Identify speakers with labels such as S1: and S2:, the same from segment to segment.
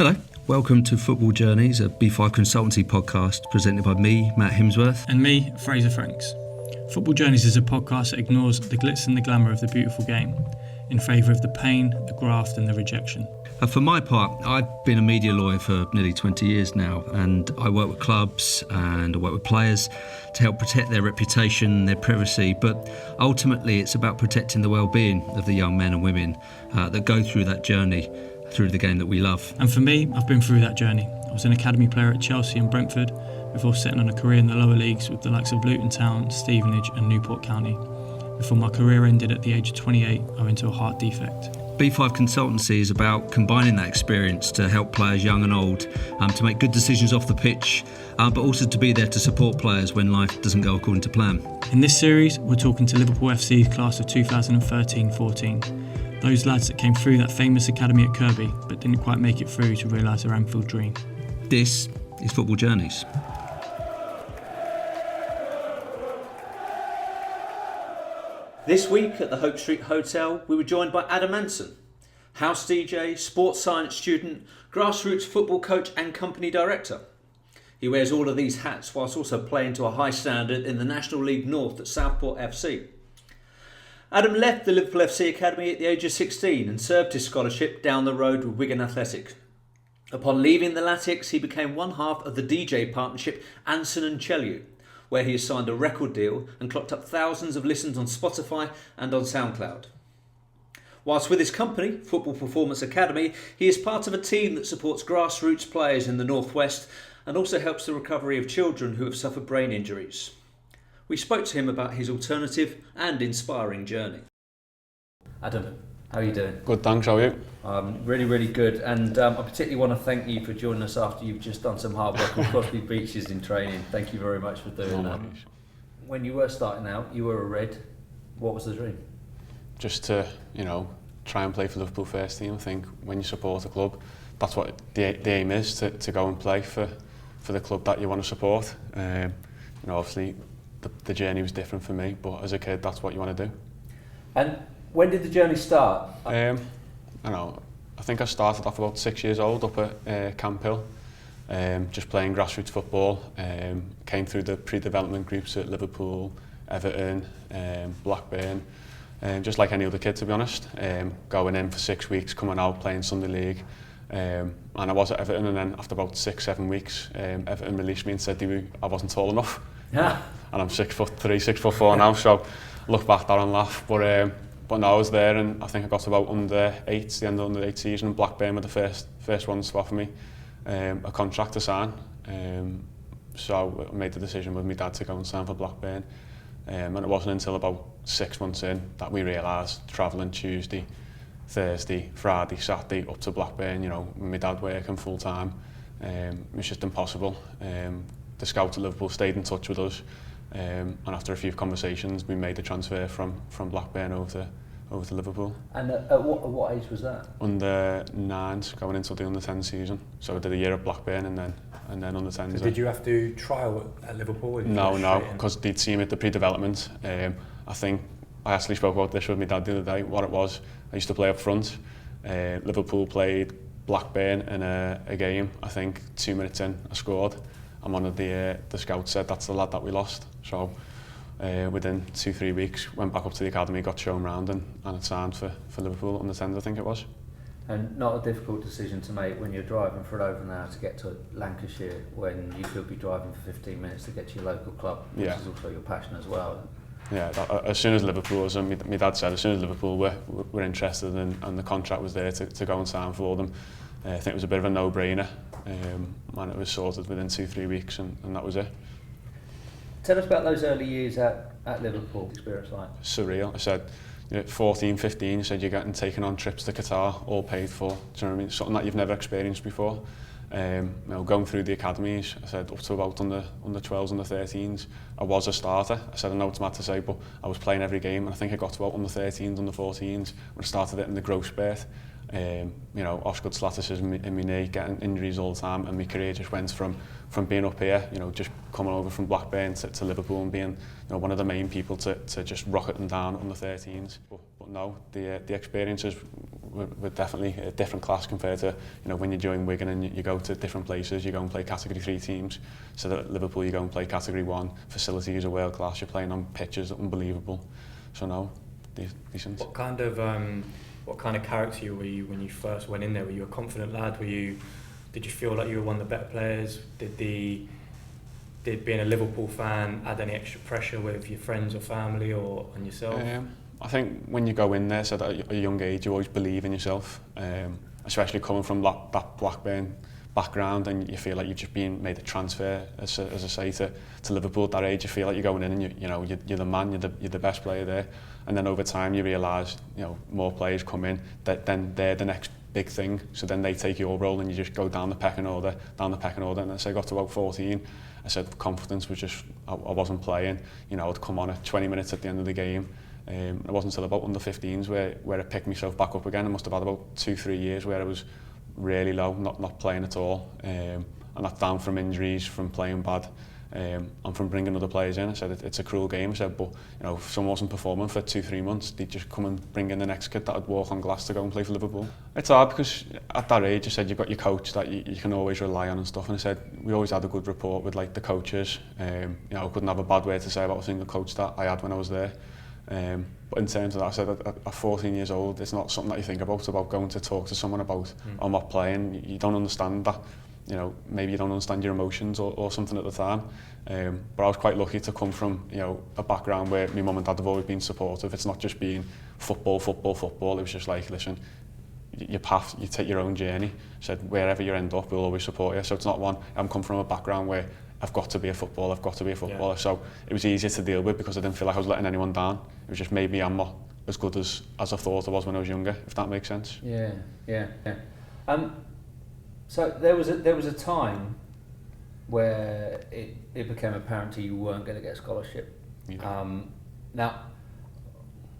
S1: Hello, welcome to Football Journeys, a B5 Consultancy podcast presented by me, Matt Himsworth.
S2: And me, Fraser Franks. Football Journeys is a podcast that ignores the glitz and the glamour of the beautiful game in favour of the pain, the graft and the rejection.
S1: For my part, I've been a media lawyer for nearly 20 years now, and I work with clubs and I work with players to help protect their reputation, their privacy, but ultimately it's about protecting the well-being of the young men and women that go through that journey through the game that we love.
S2: And for me, I've been through that journey. I was an academy player at Chelsea and Brentford before setting on a career in the lower leagues with the likes of Luton Town, Stevenage and Newport County, before my career ended at the age of 28 owing to a heart defect.
S1: B5 Consultancy is about combining that experience to help players young and old to make good decisions off the pitch, but also to be there to support players when life doesn't go according to plan.
S2: In this series, we're talking to Liverpool FC's class of 2013-14. Those lads that came through that famous academy at Kirby but didn't quite make it through to realise their Anfield dream.
S1: This is Football Journeys. This week at the Hope Street Hotel, we were joined by Adam Anson, house DJ, sports science student, grassroots football coach and company director. He wears all of these hats whilst also playing to a high standard in the National League North at Southport FC. Adam left the Liverpool FC Academy at the age of 16 and served his scholarship down the road with Wigan Athletic. Upon leaving the Latics, he became one half of the DJ partnership Anson and Edgeley, where he has signed a record deal and clocked up thousands of listens on Spotify and on SoundCloud. Whilst with his company, Football Performance Academy, he is part of a team that supports grassroots players in the Northwest and also helps the recovery of children who have suffered brain injuries. We spoke to him about his alternative and inspiring journey. Adam, how are you doing?
S3: Good, thanks. How are you?
S1: Really, really good. And I particularly want to thank you for joining us after you've just done some hard work on Crosby Beaches in training. Thank you very much for doing that. When you were starting out, you were a Red. What was the dream?
S3: Just to, try and play for Liverpool first team. I think when you support a club, that's what the aim is, to go and play for the club that you want to support. Obviously, the journey was different for me, but as a kid, that's what you want to do.
S1: And when did the journey start?
S3: I think I started off about 6 years old up at Camp Hill, just playing grassroots football. Came through the pre-development groups at Liverpool, Everton, Blackburn, just like any other kid, to be honest. Going in for 6 weeks, coming out, playing Sunday League. And I was at Everton, and then after about 6-7 weeks, Everton released me and said I wasn't tall enough.
S1: Yeah.
S3: And I'm 6'3", 6'4" now, so look back there and laugh. But no, I was there, and I think I got about under-8s, the end of under-8 season, and Blackburn were the first ones to offer me a contract to sign. So I made the decision with my dad to go and sign for Blackburn. And it wasn't until about 6 months in that we realised, travelling Tuesday, Thursday, Friday, Saturday up to Blackburn, with my dad working full time, it was just impossible. The scouts at Liverpool stayed in touch with us, and after a few conversations, we made the transfer from Blackburn over to Liverpool.
S1: And at what age was that?
S3: Under 9s, going into the under 10 season. So I did a year at Blackburn and then under 10s.
S4: So did you have to trial at Liverpool?
S3: No, because they'd seen me at the pre-development. I think I actually spoke about this with my dad the other day. What it was, I used to play up front. Liverpool played Blackburn in a game. I think 2 minutes in, I scored. And one of the scouts said, that's the lad that we lost. So within 2-3 weeks, went back up to the academy, got shown round and it signed for Liverpool under 10s, I think it was.
S5: And not a difficult decision to make when you're driving for over an hour to get to Lancashire, when you could be driving for 15 minutes to get to your local club, which is also your passion as well.
S3: Yeah, as soon as Liverpool was, and my dad said, as soon as Liverpool were interested and the contract was there to go and sign for them, I think it was a bit of a no-brainer, and it was sorted within 2-3 weeks, and that was it.
S5: Tell us about those early years at Liverpool. Experience like?
S3: Surreal. I said, 14, 15, you said you're getting taken on trips to Qatar, all paid for. Do you know what I mean? Something that you've never experienced before. Going through the academies, I said up to about under 12s, under 13s, I was a starter. I said, I know it's mad to say, but I was playing every game, and I think I got to about under 13s, under 14s when I started it in the growth spurt. You know, Osgood slaticism in my knee, getting injuries all the time, and my career just went from being up here, you know, just coming over from Blackburn to Liverpool and being, you know, one of the main people to just rocket them down under 13s. But no, the experiences were definitely a different class compared to, you know, when you join Wigan and you go to different places, you go and play Category 3 teams. So that at Liverpool you go and play Category 1, facilities are world class, you're playing on pitches that are unbelievable. So no, decent.
S4: What kind of character were you when you first went in there? Were you a confident lad? Did you feel like you were one of the better players? Did being a Liverpool fan add any extra pressure with your friends or family or on yourself?
S3: I think when you go in there, so at a young age, you always believe in yourself, especially coming from that Blackburn background, and you feel like you've just been made a transfer, as I say, to Liverpool at that age. You feel like you're going in and you're the man, you're the best player there. And then over time you realise, you know, more players come in, that then they're the next big thing. So then they take your role and you just go down the pecking order. And as I got to about 14, I said confidence was just, I wasn't playing. You know, I'd come on at 20 minutes at the end of the game. It wasn't until about under 15s where I picked myself back up again. I must have had about 2-3 years where I was really low, not playing at all. And that's down from injuries, from playing bad. And from bringing other players in. I said it's a cruel game. I said, but you know, if someone wasn't performing for 2-3 months, they'd just come and bring in the next kid that would walk on glass to go and play for Liverpool. It's hard because at that age, I said you've got your coach that you can always rely on and stuff. And I said we always had a good rapport with like the coaches. You know, I couldn't have a bad word to say about a single coach that I had when I was there. But in terms of that, I said at 14 years old, it's not something that you think about going to talk to someone about I'm not playing. You don't understand that. You know, maybe you don't understand your emotions or something at the time. But I was quite lucky to come from, you know, a background where my mum and dad have always been supportive. It's not just being football. It was just like, listen, your path, you take your own journey. Said wherever you end up, we'll always support you. So it's not one, I'm come from a background where I've got to be a footballer. Yeah. So it was easier to deal with because I didn't feel like I was letting anyone down. It was just maybe I'm not as good as I thought I was when I was younger, if that makes sense.
S5: Yeah. So there was a time where it became apparent to you weren't going to get a scholarship.
S3: Yeah.
S5: Now,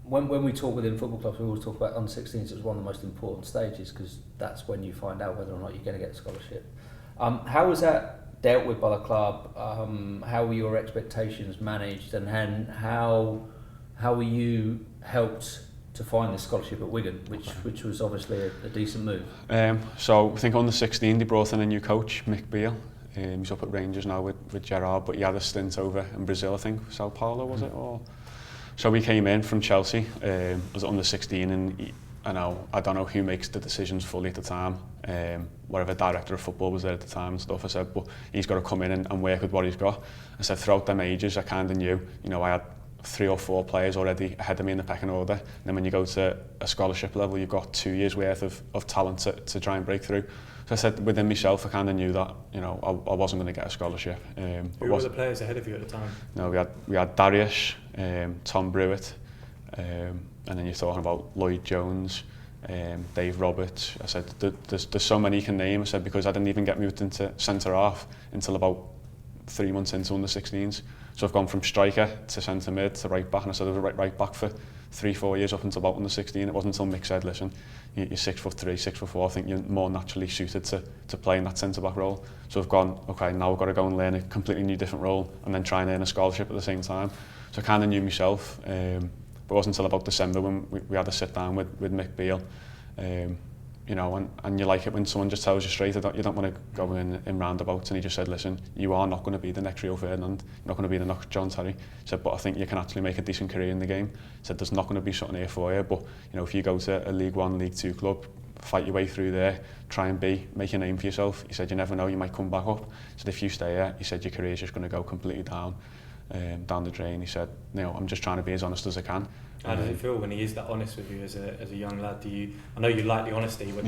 S5: when we talk within football clubs, we always talk about under-16s as one of the most important stages because that's when you find out whether or not you're going to get a scholarship. How was that dealt with by the club? How were your expectations managed, and how were you helped to find the scholarship at Wigan, which was obviously a decent move?
S3: So I think on the 16 they brought in a new coach, Mick Beale. He's up at Rangers now with Gerrard, but he had a stint over in Brazil, I think, Sao Paulo was it? So he came in from Chelsea, was under 16, and I don't know who makes the decisions fully at the time. Whatever director of football was there at the time and stuff. I said, but he's got to come in and work with what he's got. I said throughout them ages I kind of knew, you know, I had 3 or 4 players already ahead of me in the pecking order. And then when you go to a scholarship level, you've got 2 years worth of talent to try and break through. So I said within myself, I kind of knew that, you know, I wasn't going to get a scholarship.
S4: Who were the players ahead of you at the time?
S3: No, we had Darius, Tom Brewitt, and then you're talking about Lloyd Jones, Dave Roberts. I said there's so many you can name. I said because I didn't even get moved into centre half until about 3 months into under 16s. So I've gone from striker to centre mid to right back, and I said I was right back for 3-4 years up until about under 16. It wasn't until Mick said, listen, you're 6'3", 6'4". I think you're more naturally suited to play in that centre back role. So I've gone, okay, now I've got to go and learn a completely new different role and then try and earn a scholarship at the same time. So I kind of knew myself. But it wasn't until about December when we had a sit down with Mick Beale. You know, and you like it when someone just tells you straight. You don't want to go in roundabouts. And he just said, listen, you are not going to be the next Rio Ferdinand. You're not going to be the next John Terry. He said, but I think you can actually make a decent career in the game. He said, there's not going to be something here for you. But, you know, if you go to a League 1, League 2 club, fight your way through there, try and make a name for yourself. He said, you never know, you might come back up. He said, if you stay here, he said, your career's just going to go completely down the drain. He said, you know, I'm just trying to be as honest as I can.
S4: How does it feel when he is that honest with you as a young lad? I know you like the honesty, but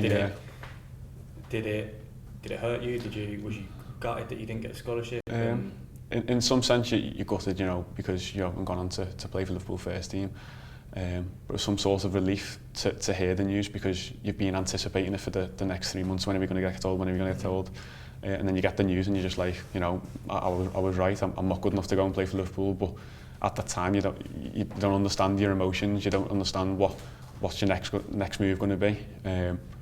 S4: did it hurt you? Was you gutted that you didn't get a scholarship?
S3: In some sense, you're gutted, you know, because you haven't gone on to play for Liverpool first team. But it was some sort of relief to hear the news because you've been anticipating it for the next 3 months. When are we going to get told? And then you get the news and you're just like, you know, I was right. I'm not good enough to go and play for Liverpool. But at that time, you don't understand your emotions. You don't understand what's your next move going to be.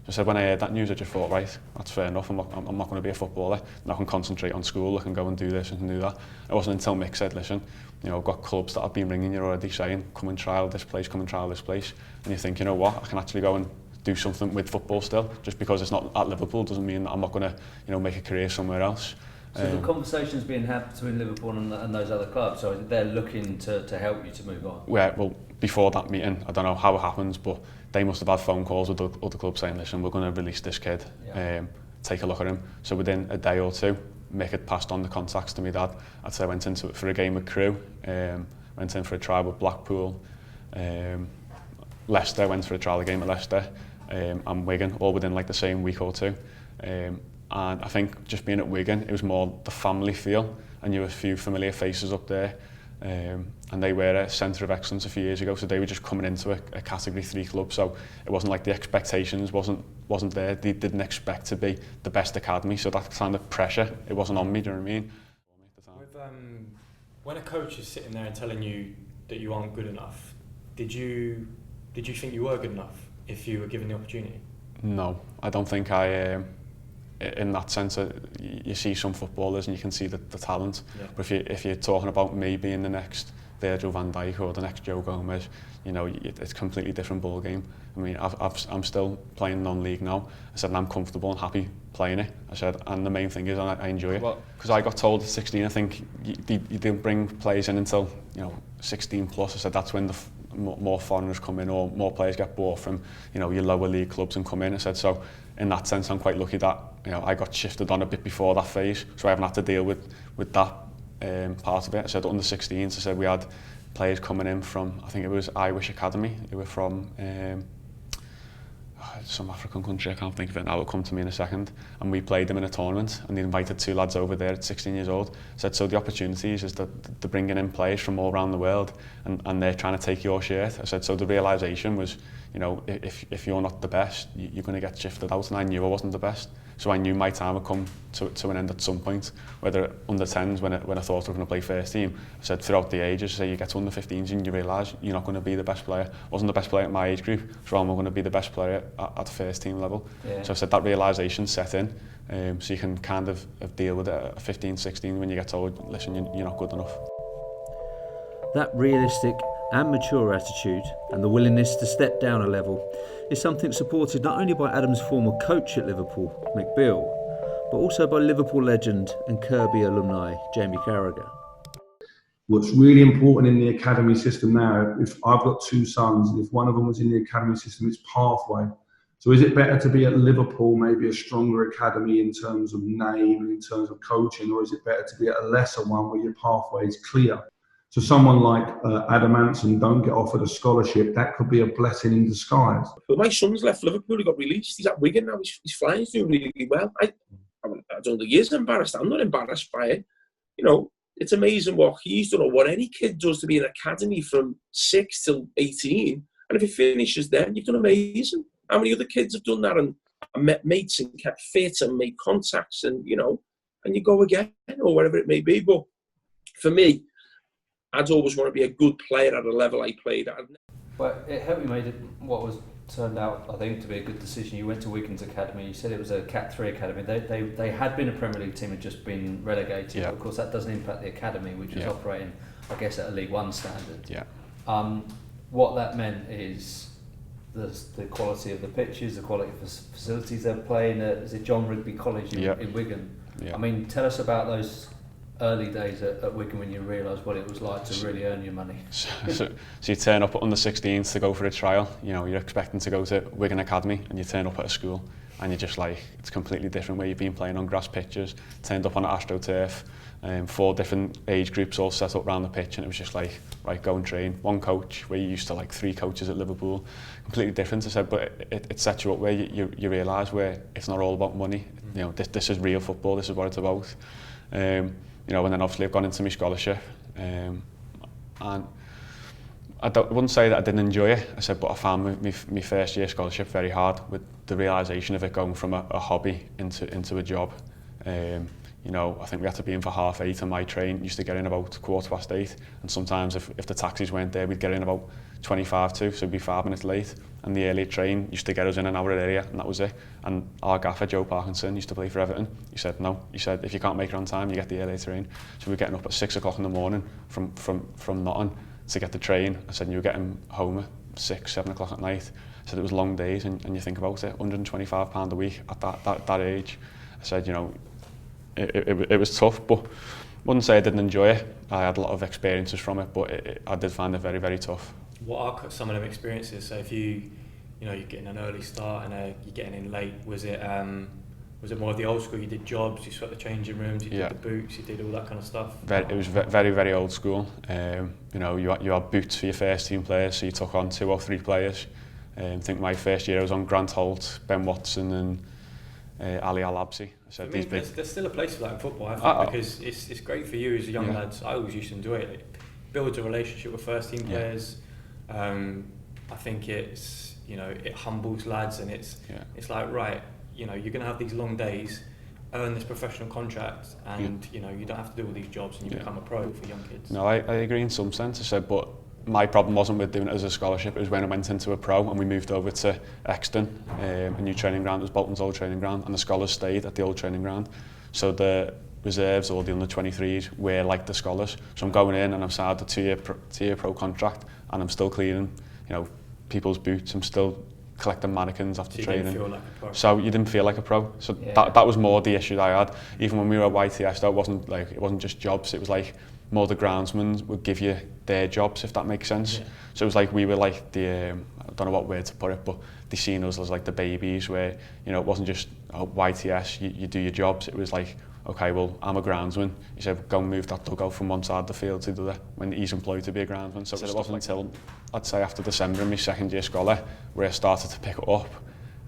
S3: So I said, when I heard that news, I just thought, right, that's fair enough. I'm not going to be a footballer. I can concentrate on school. I can go and do this and do that. It wasn't until Mick said, listen, you know, I've got clubs that have been ringing you already saying, come and trial this place, come and trial this place. And you think, you know what, I can actually go and do something with football still. Just because it's not at Liverpool doesn't mean that I'm not going to, you know, make a career somewhere else.
S5: So the conversations being had between Liverpool and those other clubs, so they're looking to help you to move on?
S3: Well, before that meeting, I don't know how it happens, but they must have had phone calls with the other clubs saying, listen, we're going to release this kid, take a look at him. So within a day or two, Mick had passed on the contacts to me dad. I'd say I went into it for a game with Crewe, went in for a trial with Blackpool, Leicester, went for a trial game at Leicester, and Wigan, all within like the same week or two. And I think just being at Wigan, it was more the family feel, and you have a few familiar faces up there. And they were a centre of excellence a few years ago, so they were just coming into a Category 3 club, so it wasn't like the expectations wasn't there. They didn't expect to be the best academy, so that kind of pressure, it wasn't on me, do you know what I mean?
S4: With, when a coach is sitting there and telling you that you aren't good enough, did you think you were good enough if you were given the opportunity?
S3: No, I don't think I... in that sense, you see some footballers and you can see the talent. Yeah. But if you're talking about me being the next Virgil van Dijk or the next Joe Gomez, you know, it's a completely different ball game. I mean, I'm still playing non-league now. I said, and I'm comfortable and happy playing it. I said, and the main thing is I enjoy it. Because I got told at 16, I think you didn't bring players in until, you know, 16 plus. I said that's when the more foreigners come in or more players get bought from, you know, your lower league clubs and come in. I said, so in that sense, I'm quite lucky that, you know, I got shifted on a bit before that phase, so I haven't had to deal with that part of it. I said under 16s, I said we had players coming in from, I think it was Wigan Academy. They were from some African country, I can't think of it now, it'll come to me in a second, and we played them in a tournament and they invited 2 lads over there at 16 years old. I said, so the opportunities is that they're bringing in players from all around the world and they're trying to take your shirt. I said, so the realisation was, you know, if you're not the best, you're going to get shifted out, and I knew I wasn't the best. So I knew my time would come to an end at some point, whether under 10s when I thought I was going to play first team. I said throughout the ages, say you get to under 15s and you realise you're not going to be the best player. I wasn't the best player at my age group, so I'm going to be the best player at first team level. Yeah. So I said that realisation set in, so you can kind of deal with it at 15, 16 when you get told, listen, you're not good enough.
S1: That realistic and mature attitude and the willingness to step down a level is something supported not only by Adam's former coach at Liverpool, Mick Beale, but also by Liverpool legend and Kirby alumni, Jamie Carragher.
S6: What's really important in the academy system now, if I've got 2 sons, and if one of them was in the academy system, it's pathway. So is it better to be at Liverpool, maybe a stronger academy in terms of name and in terms of coaching, or is it better to be at a lesser one where your pathway is clear? So someone like Adam Anson don't get offered a scholarship, that could be a blessing in disguise.
S7: But my son's left Liverpool, he got released, he's at Wigan now, he's flying, he's doing really, really well. I don't think he is embarrassed, I'm not embarrassed by it. You know, it's amazing what he's done or what any kid does to be in an academy from 6 till 18, and if he finishes then, you've done amazing. How many other kids have done that and met mates and kept fit and made contacts and, you know, and you go again or whatever it may be. But for me, I'd always want to be a good player at a level I played at.
S5: But it helped you made it what was turned out, I think, to be a good decision. You went to Wigan's Academy. You said it was a Cat 3 academy. They had been a Premier League team and just been relegated. Yeah. Of course, that doesn't impact the academy, which was operating, I guess, at a League One standard. Yeah. What that meant is the quality of the pitches, the quality of the facilities they're playing at. Is it John Rigby College in Wigan? Yeah. I mean, tell us about those early days at Wigan when you realised what it was like to really earn your money.
S3: So you turn up at under 16s to go for a trial. You know, you're expecting to go to Wigan Academy and you turn up at a school and you're just like, it's completely different where you've been playing on grass pitches, turned up on AstroTurf, 4 different age groups all set up around the pitch, and it was just like, right, go and train. 1 coach, where you used to like 3 coaches at Liverpool. Completely different, I said, but it sets you up where you realise where it's not all about money. You know, this is real football, this is what it's about. You know, and then obviously I've gone into my scholarship, and I wouldn't say that I didn't enjoy it. I said, but I found my first year scholarship very hard, with the realisation of it going from a hobby into a job. you know, I think we had to be in for 8:30, and my train used to get in about 8:15, and sometimes if the taxis weren't there, we'd get in about 25 to, so we'd be 5 minutes late, and the early train used to get us in an hour earlier, and that was it. And our gaffer, Joe Parkinson, used to play for Everton. He said, no, he said, if you can't make it on time, you get the early train. So we were getting up at 6 o'clock in the morning from Nottingham to get the train. I said, you were getting home at 6, 7 o'clock at night. I said, it was long days, and you think about it, £125 a week at that age. I said, you know, it was tough, but wouldn't say I didn't enjoy it. I had a lot of experiences from it, but I did find it very, very tough.
S4: What are some of them experiences? So if you're getting an early start and you're getting in late, was it more of the old school? You did jobs, you swept the changing rooms, you did the boots, you did all that kind of stuff?
S3: It was very, very old school. You know, you had boots for your first team players, so you took on 2 or 3 players. I think my first year I was on Grant Holt, Ben Watson and Ali Al-Absi. So
S4: there's still a place for that in football, I think, because it's great for you as a young lads. I always used to enjoy it. It builds a relationship with first team players. I think it's, you know, it humbles lads, and it's like, right, you know, you're going to have these long days, earn this professional contract, and you know, you don't have to do all these jobs, and you become a pro for young kids.
S3: No, I agree in some sense. I said, but my problem wasn't with doing it as a scholarship. It was when I went into a pro and we moved over to Exton, a new training ground. It was Bolton's old training ground, and the scholars stayed at the old training ground. So the reserves or the under-23s were like the scholars. So I'm going in and I've signed a two-year pro contract, and I'm still cleaning, you know, people's boots. I'm still collecting mannequins after training.
S4: Didn't feel like a pro.
S3: So you didn't feel like a pro. So that was more the issue that I had. Even when we were at YTS, though, it wasn't just jobs. It was like more the groundsmen would give you their jobs, if that makes sense. Yeah. So it was like we were like the, I don't know what word to put it, but they seen us as like the babies, where, you know, it wasn't just YTS, you do your jobs. It was like, okay, well, I'm a groundsman. He said, go and move that dugout from one side of the field to the other, when he's employed to be a groundsman. So it wasn't until, I'd say, after December in my second year scholar, where I started to pick it up,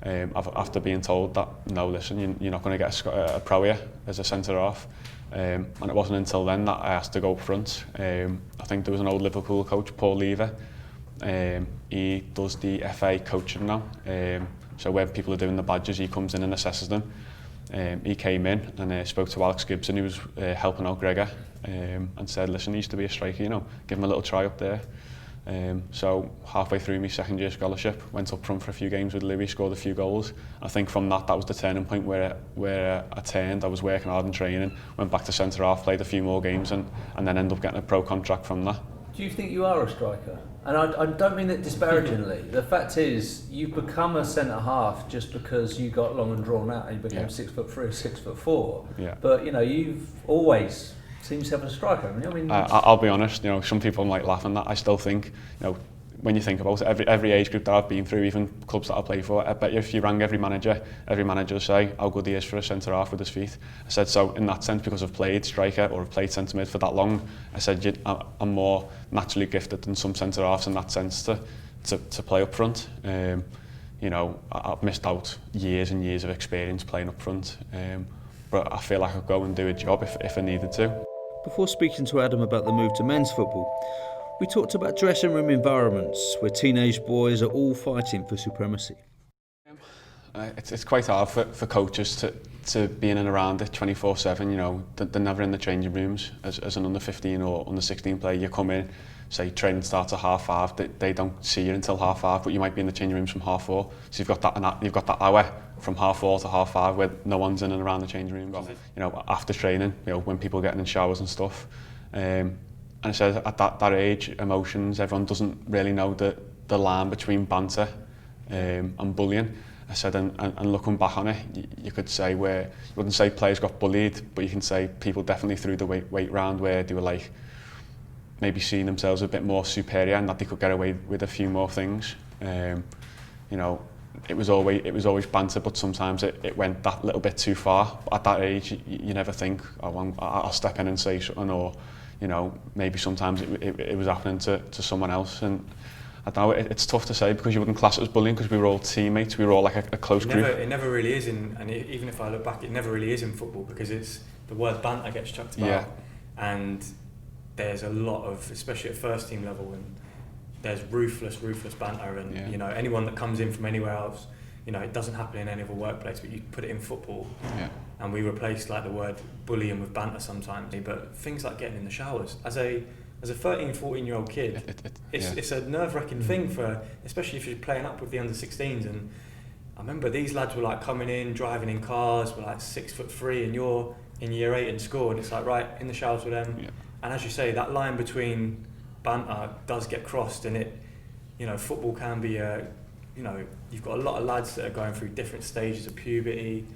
S3: after being told that, no, listen, you're not going to get a pro here as a centre-half. And it wasn't until then that I asked to go up front. I think there was an old Liverpool coach, Paul Lever. He does the FA coaching now. So when people are doing the badges, he comes in and assesses them. He came in and spoke to Alex Gibson, who was helping out Gregor, and said, listen, he used to be a striker, you know, give him a little try up there. So halfway through my second year scholarship, went up front for a few games with Louis, scored a few goals. I think from that was the turning point where I turned. I was working hard in training, went back to centre half, played a few more games, and then ended up getting a pro contract from that.
S5: Do you think you are a striker? And I don't mean that disparagingly. The fact is, you've become a centre half just because you got long and drawn out and you became 6'3", 6'4".
S3: Yeah.
S5: But you know, you've always seemed to have a striker. I mean,
S3: I'll be honest. You know, some people might laugh at that. I still think, you know, when you think about it, every age group that I've been through, even clubs that I play for, I bet you if you rang every manager will say how good he is for a centre half with his feet. I said, so in that sense, because I've played striker or I've played centre mid for that long, I said I'm more naturally gifted than some centre halves in that sense to play up front. You know, I've missed out years and years of experience playing up front, but I feel like I could go and do a job if I needed to.
S1: Before speaking to Adam about the move to men's football, we talked about dressing room environments where teenage boys are all fighting for supremacy.
S3: It's quite hard for coaches to be in and around it 24/7. You know, they're never in the changing rooms as an under 15 or under 16 player. You come in, say training starts at 5:30. They don't see you until 5:30, but you might be in the changing rooms from 4:30. So you've got that hour from 4:30 to 5:30 where no one's in and around the changing room. You know, after training, you know, when people are getting in showers and stuff. And I said at that age, emotions, everyone doesn't really know the line between banter and bullying. I said, and looking back on it, you could say where, you wouldn't say players got bullied, but you can say people definitely threw the weight round where they were like, maybe seeing themselves a bit more superior and that they could get away with a few more things. You know, it was always banter, but sometimes it went that little bit too far. But at that age, you never think, oh, I'll step in and say something, or, you know, maybe sometimes it was happening to someone else. And I don't know, it's tough to say because you wouldn't class it as bullying because we were all teammates, we were all like a close group.
S4: It never really is even if I look back, it never really is in football because it's the word banter gets chucked about. And there's a lot of, especially at first team level, and there's ruthless banter, and you know, anyone that comes in from anywhere else you know, it doesn't happen in any other workplace, but you put it in football.
S3: Yeah.
S4: And we replace like the word bullying with banter sometimes. But things like getting in the showers, as a 13, 14-year-old kid, it's a nerve-wracking thing for, especially if you're playing up with the under-16s. And I remember these lads were like coming in, driving in cars, were like 6'3", and you're in year 8 in school, and it's like, right, in the showers with them. Yeah. And as you say, that line between banter does get crossed, and it, you know, football can be you know, you've got a lot of lads that are going through different stages of puberty,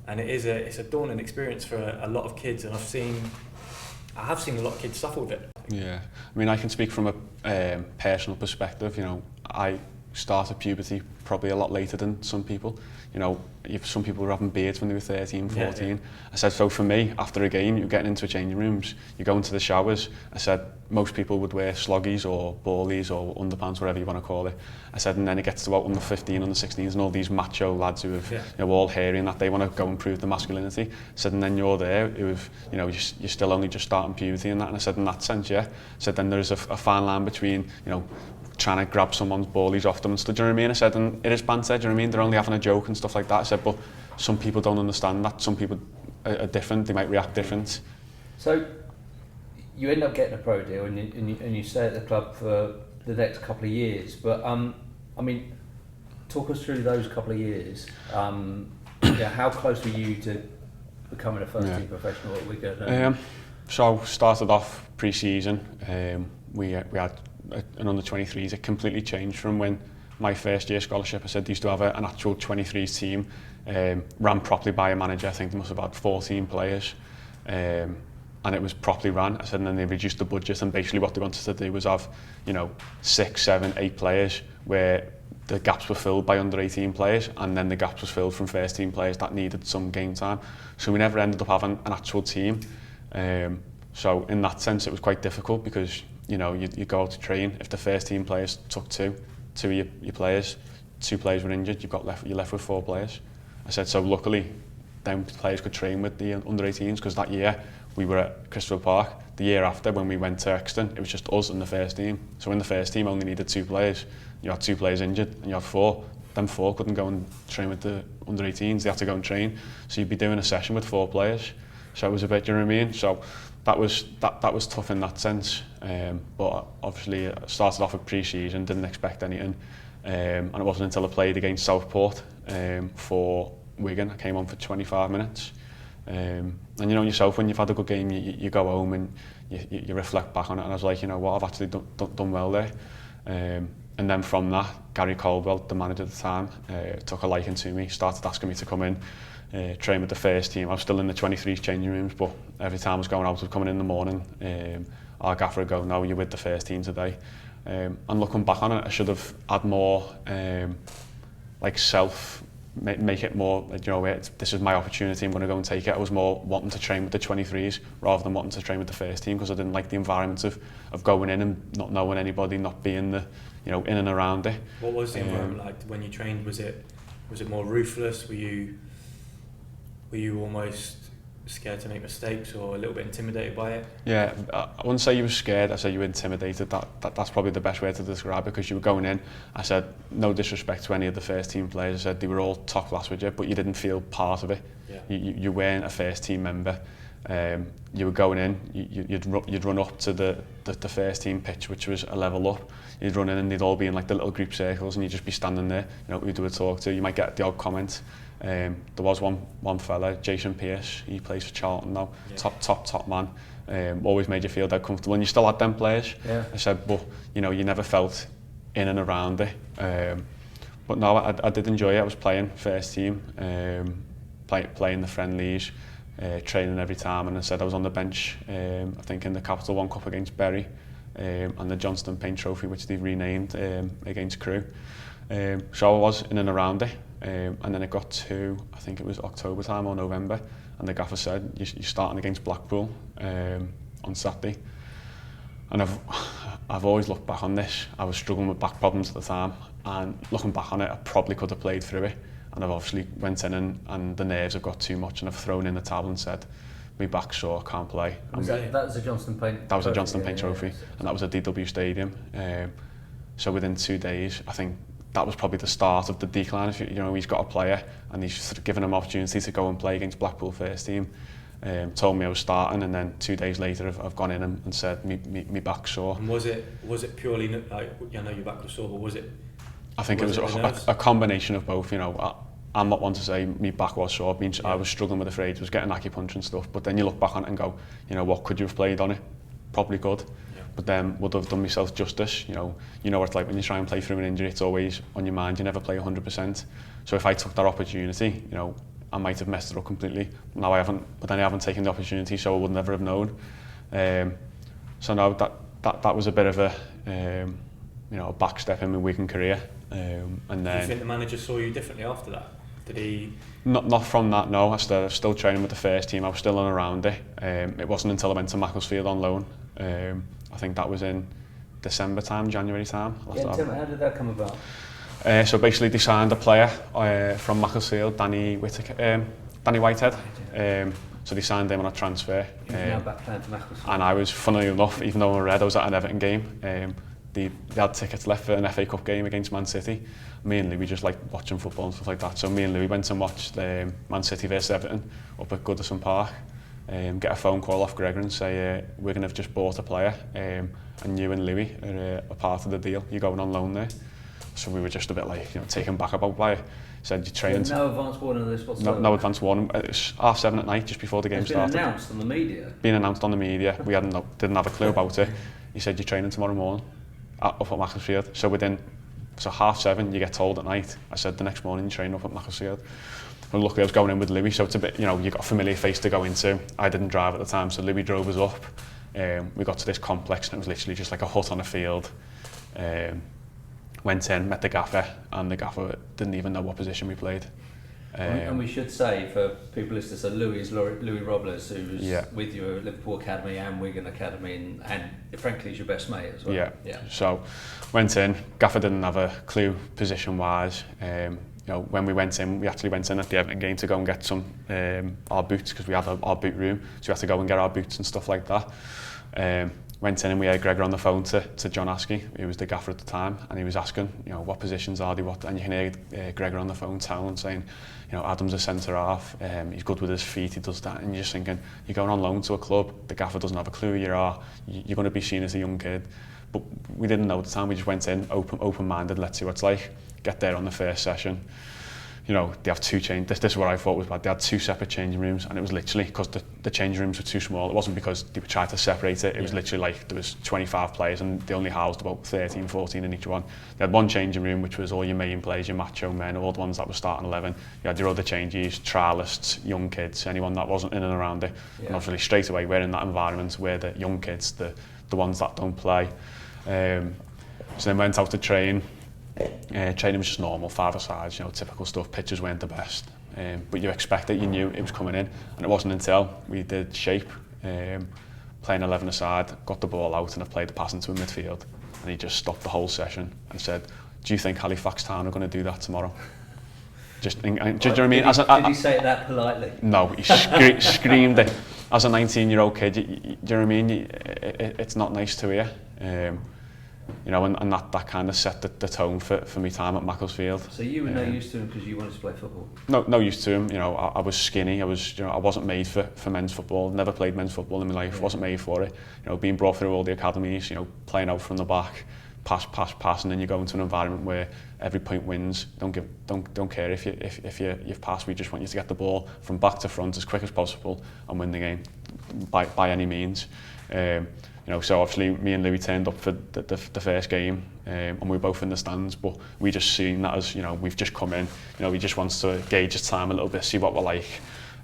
S4: and it's a daunting experience for a lot of kids, and I have seen a lot of kids suffer with it.
S3: Yeah, I mean, I can speak from a personal perspective. You know, I started puberty probably a lot later than some people. You know, some people were having beards when they were 13, 14. Yeah. I said, so for me, after a game, you're getting into changing rooms, you go into the showers. I said, most people would wear sloggies or ballies or underpants, whatever you want to call it. I said, and then it gets to about under 15, under 16s, and all these macho lads who have, you know, all hairy and that they want to go and prove the masculinity. I said, and then you're there, who have, you know, you're still only just starting puberty and that. And I said, in that sense, yeah. I said, then there's a fine line between, you know, trying to grab someone's ballies off them and stuff. Do you know what I mean? I said, and it is banter, do you know what I mean? They're only having a joke and stuff like that. I said, but some people don't understand that. Some people are different, they might react different.
S5: So you end up getting a pro deal and you stay at the club for the next couple of years. But I mean, talk us through those couple of years. Yeah, how close were you to becoming a first-team professional at Wigan?
S3: So started off pre-season. We had an under-23s. It completely changed from when my first year scholarship. I said they used to have an actual 23s team, ran properly by a manager. I think they must have had 14 players, and it was properly ran. I said, and then they reduced the budget, and basically what they wanted to do was have, you know, 6, 7, 8 players where the gaps were filled by under-18 players, and then the gaps was filled from first-team players that needed some game time. So we never ended up having an actual team. So in that sense, it was quite difficult because, you know, you go out to train. If the first-team players took two of your players, 2 players were injured, you're left with 4 players. I said, so luckily, them players could train with the under-18s because that year we were at Christopher Park. The year after, when we went to Exton, it was just us and the first team. So in the first team, only needed 2 players. You had 2 players injured, and you had 4. Them 4 couldn't go and train with the under-18s. They had to go and train. So you'd be doing a session with 4 players. So it was a bit, you know what I mean? So that was tough in that sense. But obviously, I started off with pre-season, didn't expect anything. And it wasn't until I played against Southport for Wigan, I came on for 25 minutes. And you know yourself, when you've had a good game, you go home and you reflect back on it, and I was like, you know what, I've actually done well there. And then from that, Gary Caldwell, the manager at the time, took a liking to me, started asking me to come in, train with the first team. I was still in the 23s changing rooms, but every time I was going out, I was coming in the morning, our gaffer would go, no, you're with the first team today. And looking back on it, I should have had more make it more, you know, this is my opportunity, I'm going to go and take it. I was more wanting to train with the 23s rather than wanting to train with the first team, because I didn't like the environment of going in and not knowing anybody, not being the, you know, in and around it.
S4: What was the environment like when you trained? Was it more ruthless? Were you almost scared to make mistakes or a little bit intimidated by it? Yeah,
S3: I wouldn't say you were scared, I say you were intimidated. That's probably the best way to describe it, because you were going in, I said, no disrespect to any of the first team players, I said they were all top class with you, but you didn't feel part of it. Yeah. You weren't a first team member. You were going in, you'd run up to the first team pitch, which was a level up. You'd run in and they'd all be in like the little group circles, and you'd just be standing there, you know, who do a talk to. You might get the odd comment. There was one fella, Jason Pierce, he plays for Charlton now, top man. Always made you feel that comfortable, and you still had them players. Yeah. I said, but you know, you never felt in and around it. But no, I did enjoy it. I was playing first team, playing the friendlies, training every time, and I said I was on the bench, I think in the Capital One Cup against Bury, and the Johnston Paint Trophy, which they've renamed, against Crewe. So I was in and around it. And then it got to, I think it was October time or November, and the gaffer said, you're starting against Blackpool on Saturday. And I've always looked back on this. I was struggling with back problems at the time, and looking back on it, I probably could have played through it. And I've obviously went in and the nerves have got too much, and I've thrown in the towel and said, my back's sore, can't play.
S5: That was a Johnston Paint?
S3: That was a Johnston Paint Trophy, and that was at DW Stadium. So within 2 days, I think that was probably the start of the decline. If you know, he's got a player and he's sort of given him opportunity to go and play against Blackpool first team. Told me I was starting, and then 2 days later I've gone in and said me back's sore.
S4: And was it purely like, I know your back was sore, but was it?
S3: I think it was a combination of both. You know, I'm not one to say my back was sore. I was struggling with the phrase, was getting acupuncture and stuff. But then you look back on it and go, you know, what could you have played on it? Probably could. Yeah. But then would have done myself justice. You know what it's like when you try and play through an injury. It's always on your mind. You never play 100%. So if I took that opportunity, you know, I might have messed it up completely. Now I haven't, but then I haven't taken the opportunity, so I would never have known. So no, that was a bit of a you know, a back step in my Wigan career. And then.
S4: Do you think the manager saw you differently after that? Did he?
S3: Not from that. No, I was still training with the first team. I was still on around it. It wasn't until I went to Macclesfield on loan. I think that was in December time, January time.
S5: Yeah, Tim, how did that come about?
S3: So basically they signed a player from Macclesfield, Danny Whitehead. So they signed him on a transfer.
S5: He's now back playing for Macclesfield.
S3: And I was, funnily enough, even though I was at an Everton game, they had tickets left for an FA Cup game against Man City. Me and Louis just like watching football and stuff like that. So me and Louis went and watched Man City versus Everton up at Goodison Park. Get a phone call off Carragher and say, Wigan have just bought a player, and you and Louis are a part of the deal. You're going on loan there. So we were just a bit like, you know, taken back about by it. Said you're training.
S5: No advance warning of this whatsoever?
S3: No advance warning. It's 7:30 at night, just before the game started.
S5: It's been announced on the media?
S3: Been announced on the media. We didn't have a clue about it. He said you're training tomorrow morning up at Macclesfield. So 7:30 you get told at night. I said the next morning you train up at Macclesfield. Well, luckily I was going in with Louis, so it's a bit, you know, you got a familiar face to go into. I didn't drive at the time, so Louis drove us up. We got to this complex and it was literally just like a hut on a field. Went in, met the gaffer, and the gaffer didn't even know what position we played.
S5: And we should say, for people listening, so Louis Robles, who's with you at Liverpool Academy and Wigan Academy, and frankly, he's your best mate as well.
S3: Yeah. So went in, gaffer didn't have a clue position-wise. You know, when we actually went in at the Everton game to go and get some our boots, because we had our boot room, so we had to go and get our boots and stuff like that. Went in and we had Gregor on the phone to John Askey, who was the gaffer at the time, and he was asking, you know, what positions are they, and you can hear Gregor on the phone telling, saying, you know, Adam's a centre half, he's good with his feet, he does that, and you're just thinking, you're going on loan to a club, the gaffer doesn't have a clue who you are, you're going to be seen as a young kid. But we didn't know at the time, we just went in open-minded, let's see what it's like, get there on the first session. You know, they have two this is what I thought was bad. They had two separate changing rooms, and it was literally because the changing rooms were too small. It wasn't because they were trying to separate it. It was literally like there was 25 players and they only housed about 13, 14 in each one. They had one changing room which was all your main players, your macho men, all the ones that were starting 11. You had your other changes, trialists, young kids, anyone that wasn't in and around it. And obviously straight away we're in that environment where the young kids, the ones that don't play. So then went out to train. Training was just normal, 5-a-sides, you know, typical stuff. Pitches weren't the best, but you expect it, you knew it was coming in, and it wasn't until we did shape, playing 11-a-side, got the ball out, and I played the pass into a midfield, and he just stopped the whole session and said, "Do you think Halifax Town are going to do that tomorrow?" Do you know what I mean?
S5: Did he say it that politely?
S3: No, he screamed it. As a 19-year-old kid, do you know what I mean? It's not nice to hear. You know, and that kind of set the tone for my time at Macclesfield.
S5: So you were no use to him because you wanted to play football?
S3: No use to him. You know, I was skinny. I wasn't made for men's football. Never played men's football in my life. Wasn't made for it. You know, being brought through all the academies. You know, playing out from the back, pass, and then you go into an environment where every point wins. Don't care if you've passed. We just want you to get the ball from back to front as quick as possible and win the game by any means. You know, so obviously me and Louis turned up for the first game, and we were both in the stands, but we just seen that as, you know, we've just come in, you know, we just wants to gauge his time a little bit, see what we're like.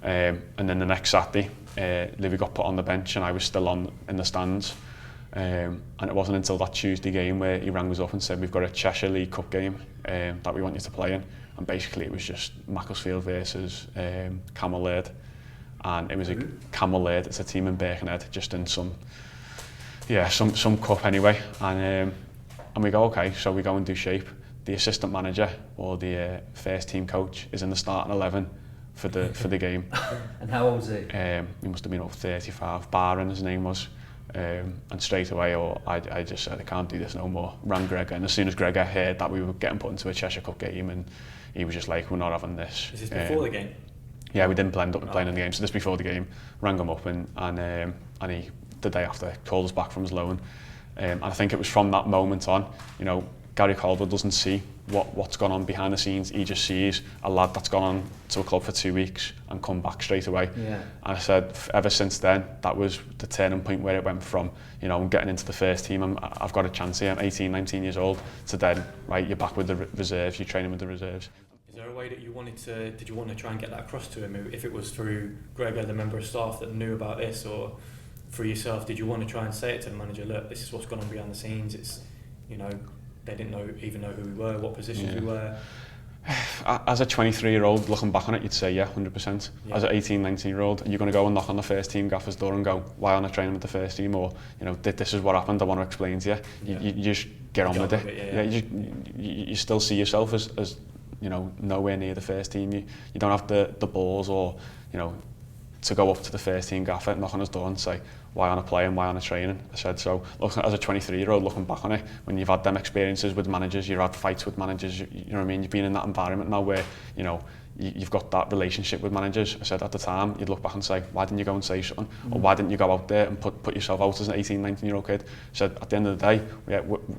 S3: And then the next Saturday, Louis got put on the bench and I was still in the stands. And it wasn't until that Tuesday game where he rang us up and said, we've got a Cheshire League Cup game that we want you to play in. And basically it was just Macclesfield versus Camel Laird. And it was a Camel Laird, it's a team in Birkenhead, just in some cup anyway, and we go, okay, so we go and do shape. The assistant manager or the first team coach is in the starting 11 for the game.
S5: And how old was he?
S3: He must have been over 35. Baron, his name was. And straight away, I just said, I can't do this no more. Rang Gregor, and as soon as Gregor heard that we were getting put into a Cheshire Cup game, and he was just like, we're not having this.
S4: Is this before the game?
S3: Yeah, we didn't end up playing in the game, so this before the game. Rang him up, and he, the day after, called us back from his loan. And I think it was from that moment on, you know, Gary Caldwell doesn't see what's gone on behind the scenes. He just sees a lad that's gone on to a club for 2 weeks and come back straight away.
S5: Yeah.
S3: And I said, ever since then, that was the turning point where it went from, you know, getting into the first team. I've got a chance here. I'm 18, 19 years old. To then, right, you're back with the reserves. You're training with the reserves.
S4: Is there a way that did you want to try and get that across to him? If it was through Gregor, the member of staff that knew about this, or for yourself, did you want to try and say it to the manager? Look, this is what's gone on behind the scenes. It's, you know, they didn't even know who we were, what positions we were.
S3: As a 23-year-old, looking back on it, you'd say, yeah, 100%. Yeah. As an 18, 19-year-old, are you going to go and knock on the first team gaffer's door and go, why aren't I training with the first team? Or, you know, this is what happened, I want to explain to you. Yeah. You just get on with it. You still see yourself as, you know, nowhere near the first team. You don't have the balls or, you know, to go up to the first team gaffer, knock on his door and say, why aren't I playing, why aren't I training? I said, so look, as a 23-year-old looking back on it, when you've had them experiences with managers, you've had fights with managers, you know what I mean, you've been in that environment now where, you know, you've got that relationship with managers. I said at the time, you'd look back and say, why didn't you go and say something? Or why didn't you go out there and put yourself out as an 18, 19-year-old kid? I said, at the end of the day,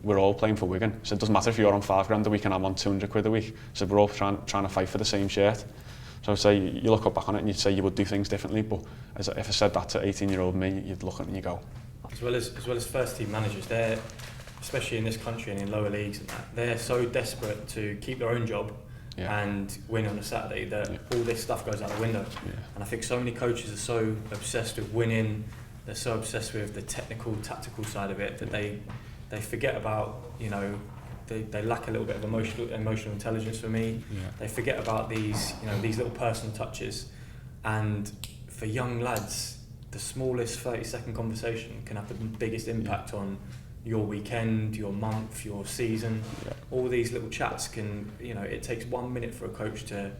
S3: we're all playing for Wigan. I said, it doesn't matter if you're on £5 a week and I'm on 200 quid a week. I said, we're all trying to fight for the same shirt. So I'd say, you look back on it and you'd say you would do things differently, but if I said that to 18-year-old me, you'd look at it and you go.
S4: As well as first team managers, they're, especially in this country and in lower leagues and that, they're so desperate to keep their own job and win on a Saturday that all this stuff goes out the window. Yeah. And I think so many coaches are so obsessed with winning, they're so obsessed with the technical, tactical side of it that they forget about, you know, they lack a little bit of emotional intelligence for me. Yeah. They forget about these, you know, these little personal touches. And for young lads, the smallest 30-second conversation can have the biggest impact on your weekend, your month, your season. Yeah. All these little chats can, you know, it takes 1 minute for a coach to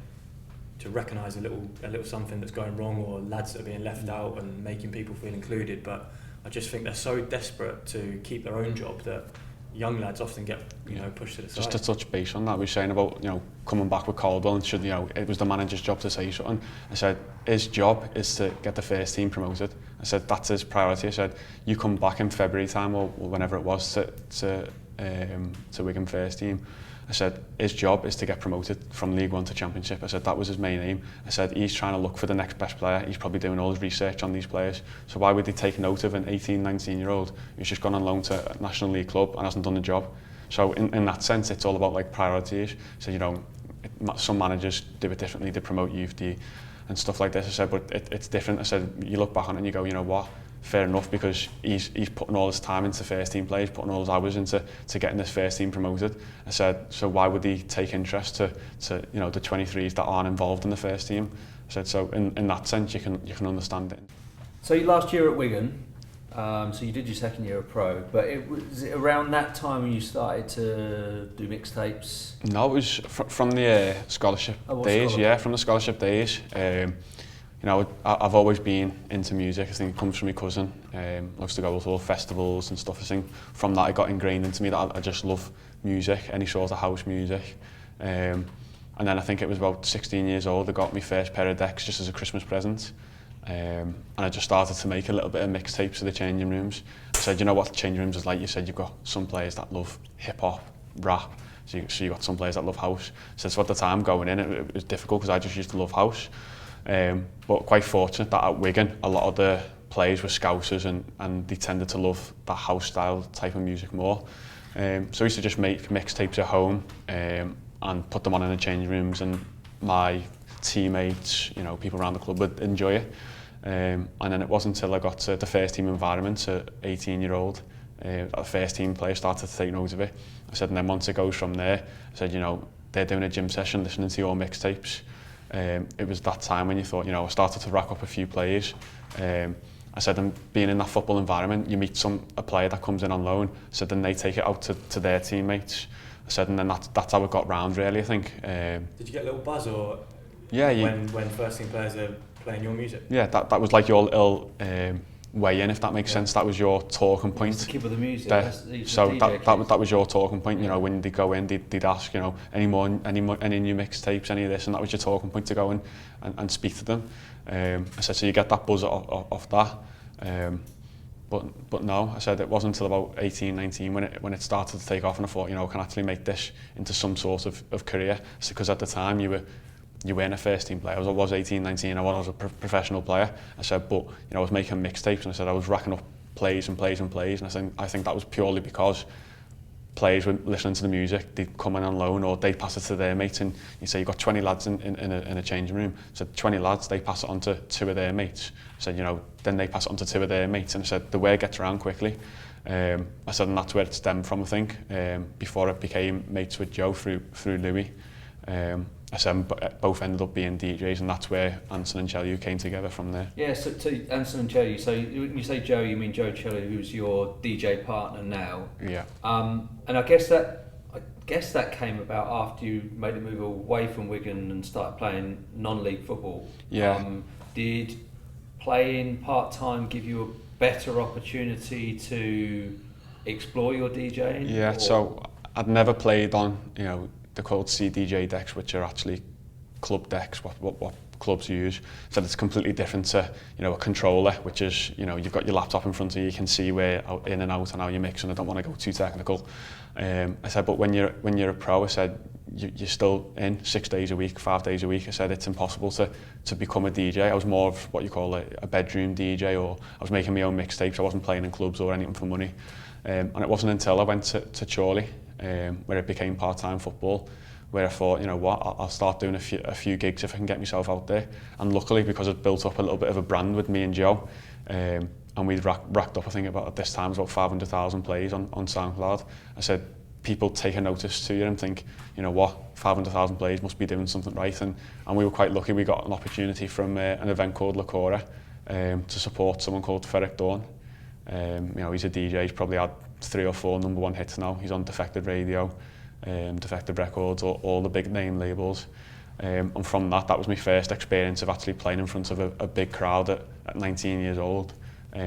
S4: recognise a little something that's going wrong, or lads that are being left out, and making people feel included. But I just think they're so desperate to keep their own job that young lads often get, you know, pushed to the side.
S3: Just to touch base on that, we were saying about, you know, coming back with Caldwell, and should, you know, it was the manager's job to say something. I said, his job is to get the first team promoted. I said, that's his priority. I said, you come back in February time or whenever it was to Wigan first team. I said, his job is to get promoted from League One to Championship. I said, that was his main aim. I said, he's trying to look for the next best player. He's probably doing all his research on these players. So why would he take note of an 18, 19-year-old who's just gone on loan to a National League club and hasn't done the job? So in that sense, it's all about like priorities. So, you know, some managers do it differently, they promote youth and stuff like this. I said, but it's different. I said, you look back on it and you go, you know what? Fair enough, because he's putting all his time into first team play, he's putting all his hours into getting this first team promoted. I said, so why would he take interest to you know, the 23s that aren't involved in the first team? I said, so in that sense you can understand it.
S5: So your last year at Wigan, so you did your second year of pro, but was it around that time when you started to do mixtapes? No,
S3: it was from the scholarship days. Scholarship? Yeah, from the scholarship days. You know, I've always been into music. I think it comes from my cousin. Loves to go to all festivals and stuff. I think from that it got ingrained into me that I just love music, any sort of house music. And then I think it was about 16 years old I got my first pair of decks just as a Christmas present. And I just started to make a little bit of mixtapes for the changing rooms. I said, you know what the changing rooms is like? You said you've got some players that love hip-hop, rap, so you got some players that love house. So at the time going in, it was difficult because I just used to love house. But quite fortunate that at Wigan, a lot of the players were Scousers and they tended to love that house style type of music more. So I used to just make mixtapes at home and put them on in the changing rooms, and my teammates, you know, people around the club would enjoy it. And then it wasn't until I got to the first team environment, to 18-year-old, that the first team players started to take note of it. I said, and then once it goes from there, I said, you know, they're doing a gym session, listening to your mixtapes. It was that time when you thought, you know, I started to rack up a few players. I said, and being in that football environment, you meet a player that comes in on loan. I said, then they take it out to their teammates. I said, and then that's how it got round, really, I think.
S4: Did you get a little buzz, or
S3: yeah,
S4: when first team players are playing your music?
S3: Yeah, that was like your little way in, if that makes sense. That was your talking point.
S5: It's the kid with the music.
S3: So that was your talking point. You know, when they go in, they'd ask, you know, any new mixtapes, any of this, and that was your talking point to go in and speak to them. I said, so you get that buzz off that. But no, I said it wasn't until about 18, 19 when it started to take off, and I thought, you know, I can actually make this into some sort of career. Because at the time you weren't a first team player. I was 18, 19, I was a professional player. I said, but you know, I was making mixtapes, and I said I was racking up plays, and I think that was purely because players were listening to the music, they'd come in on loan, or they'd pass it to their mates, and you say you've got 20 lads in a changing room. So 20 lads, they pass it on to 2 of their mates. I said, you know, then they pass it on to 2 of their mates, and I said the word gets around quickly. I said, and that's where it stemmed from, I think, before it became mates with Joe through Louis. I said both ended up being DJs, and that's where Anson and Chelly came together from there.
S5: Yeah, so Anson and Chelly, so when you say Joe, you mean Joe Chelly, who's your DJ partner now.
S3: Yeah.
S5: And I guess that came about after you made the move away from Wigan and started playing non-league football.
S3: Yeah.
S5: Did playing part-time give you a better opportunity to explore your DJing?
S3: Yeah, so I'd never played on, you know, they're called CDJ decks, which are actually club decks, what clubs use. So it's completely different to, you know, a controller, which is, you know, you've got your laptop in front of you, you can see where in and out and how you mix, and I don't want to go too technical. I said, but when you're a pro, I said, you're still in 6 days a week, 5 days a week. I said, it's impossible to become a DJ. I was more of what you call a bedroom DJ, or I was making my own mixtapes. I wasn't playing in clubs or anything for money. And it wasn't until I went to Chorley, where it became part-time football, where I thought, you know what, I'll start doing a few gigs if I can get myself out there. And luckily, because I'd built up a little bit of a brand with me and Joe, and we'd racked up, I think at this time, about 500,000 plays on SoundCloud. I said, people take a notice to you and think, you know what, 500,000 plays, must be doing something right. And we were quite lucky. We got an opportunity from an event called Lacora to support someone called Ferric Dawn. You know, he's a DJ, he's probably had 3 or 4 #1 hits now. He's on Defected Radio, Defected Records, all the big name labels. And from that was my first experience of actually playing in front of a big crowd at 19 years old,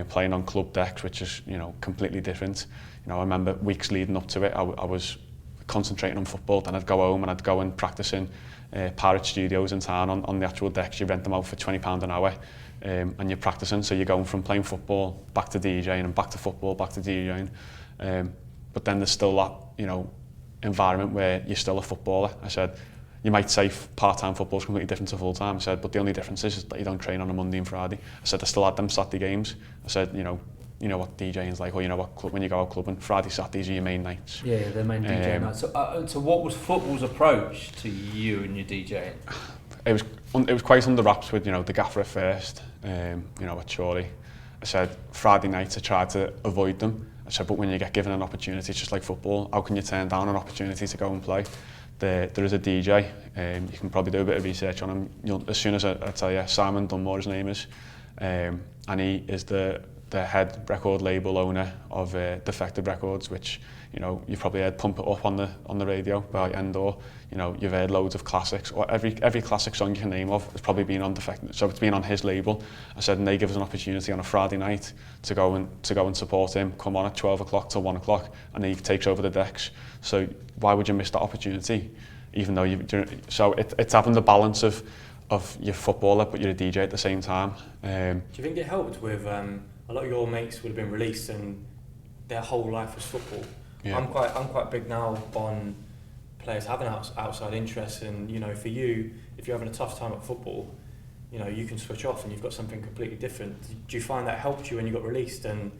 S3: playing on club decks, which is, you know, completely different. You know, I remember weeks leading up to it, I was concentrating on football, then I'd go home and I'd go and practice in Pirate Studios in town on the actual decks. You rent them out for £20 an hour, and you're practicing, so you're going from playing football back to DJing, and back to football, back to DJing. But then there's still that, you know, environment where you're still a footballer. I said, you might say part-time football is completely different to full-time. I said, but the only difference is that you don't train on a Monday and Friday. I said, I still had them Saturday games. I said, you know what DJing is like, or you know what club, when you go out clubbing, Friday, Saturdays are your main nights.
S5: Yeah, they're main DJ nights. So what was football's approach to you and your DJing?
S3: It was quite under wraps with, you know, the gaffer at first, you know, at Chorley. I said, Friday nights I tried to avoid them. I said, but when you get given an opportunity, it's just like football. How can you turn down an opportunity to go and play? There is a DJ, you can probably do a bit of research on him. As soon as I tell you, Simon Dunmore, his name is, and he is the head record label owner of Defected Records, which, you know, you've probably heard Pump It Up on the radio by Endor. You know, you've heard loads of classics, or every classic song you can name of has probably been on Defected, so it's been on his label. I said, and they give us an opportunity on a Friday night to go and support him, come on at 12 o'clock till 1 o'clock, and he takes over the decks. So why would you miss that opportunity? Even though so it's having the balance of you're a footballer but you're a DJ at the same time.
S4: Do you think it helped with a lot of your mates would have been released and their whole life was football? Yeah. I'm quite big now on players having outside interests, and you know, for you, if you're having a tough time at football, you know, you can switch off and you've got something completely different. Do you find that helped you when you got released, and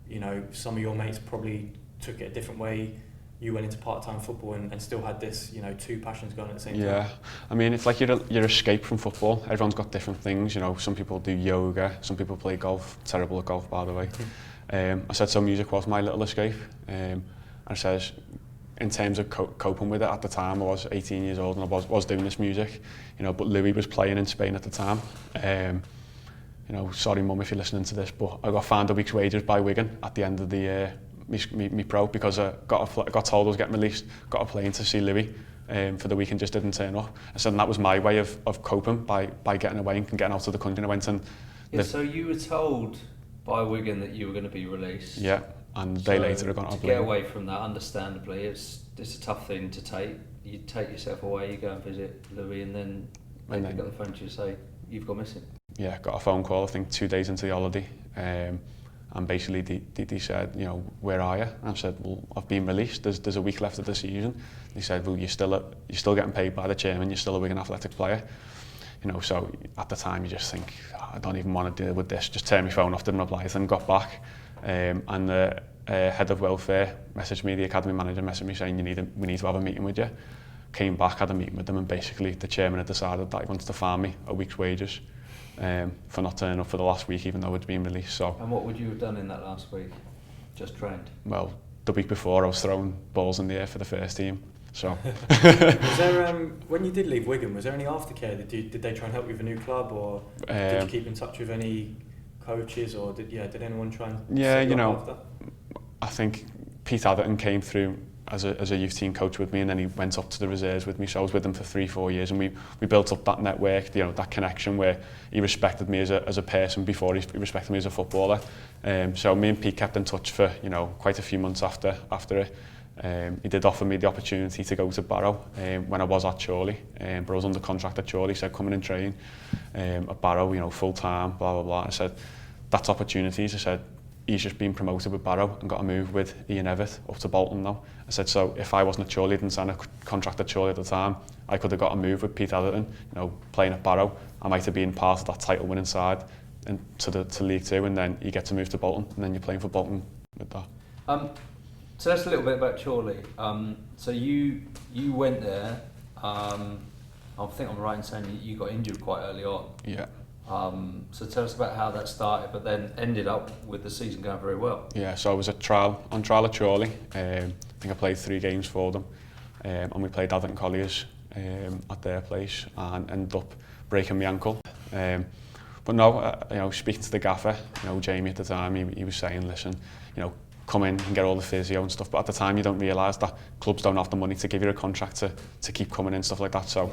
S4: you know, some of your mates probably took it a different way? You went into part-time football and still had this, you know, 2 passions going at the same time. Yeah,
S3: I mean, it's like your escape from football. Everyone's got different things, you know. Some people do yoga, some people play golf. Terrible at golf, by the way. I said, so music was my little escape. And I says, in terms of coping with it at the time, I was 18 years old and I was doing this music, you know. But Louis was playing in Spain at the time. You know, sorry, Mum, if you're listening to this, but I got fined a week's wages by Wigan at the end of the me pro, because I got told I was getting released, got a plane to see Louis for the week and just didn't turn up. I said, and that was my way of coping by getting away and getting out of the country. And I went and
S5: so you were told by Wigan that you were going to be released.
S3: Yeah, and a day later I got
S5: to get away from that, understandably, it's a tough thing to take. You take yourself away, you go and visit Louis, and then they pick up the phone to you and say, you've gone missing.
S3: Yeah, got a phone call, I think 2 days into the holiday, and basically they said, you know, where are you? And I said, well, I've been released, there's a week left of the season. They said, well, you're still getting paid by the chairman, you're still a Wigan Athletic player. You know, so at the time you just think, I don't even want to deal with this, just turn my phone off, didn't reply, then got back. And the head of welfare messaged me, the academy manager messaged me saying, we need to have a meeting with you. Came back, had a meeting with them, and basically the chairman had decided that he wanted to fine me a week's wages for not turning up for the last week, even though it's been released. So.
S5: And what would you have done in that last week? Just trained?
S3: Well, the week before I was throwing balls in the air for the first team. So.
S4: Was there, when you did leave Wigan, was there any aftercare? Did they try and help you with a new club, or did you keep in touch with any coaches, or did anyone try and?
S3: Yeah, you know, after? I think Pete Atherton came through as a youth team coach with me, and then he went up to the reserves with me, so I was with him for 3-4 years, and we built up that network, you know, that connection where he respected me as a person before he respected me as a footballer. So me and Pete kept in touch for, you know, quite a few months after it. He did offer me the opportunity to go to Barrow when I was at Chorley, but I was under contract at Chorley, so come in and train at Barrow, you know, full time, blah blah blah. I said, that's opportunities. I said, he's just been promoted with Barrow and got a move with Ian Evatt up to Bolton now. I said, so if I wasn't at Chorley, didn't sign a contract at Chorley at the time, I could have got a move with Pete Atherton, you know, playing at Barrow. I might have been part of that title winning side and to League Two, and then you get to move to Bolton, and then you're playing for Bolton with that.
S5: So that's a little bit about Chorley. So you went there. I think I'm right in saying you got injured quite early on.
S3: Yeah.
S5: So tell us about how that started, but then ended up with the season going very well.
S3: Yeah, so I was on trial at Chorley. I think I played 3 games for them, and we played Atherton Colliers at their place, and ended up breaking my ankle. But no, you know, speaking to the gaffer, you know, Jamie at the time, he was saying, listen, you know, come in and get all the physio and stuff, but at the time you don't realise that clubs don't have the money to give you a contract to keep coming in, stuff like that. So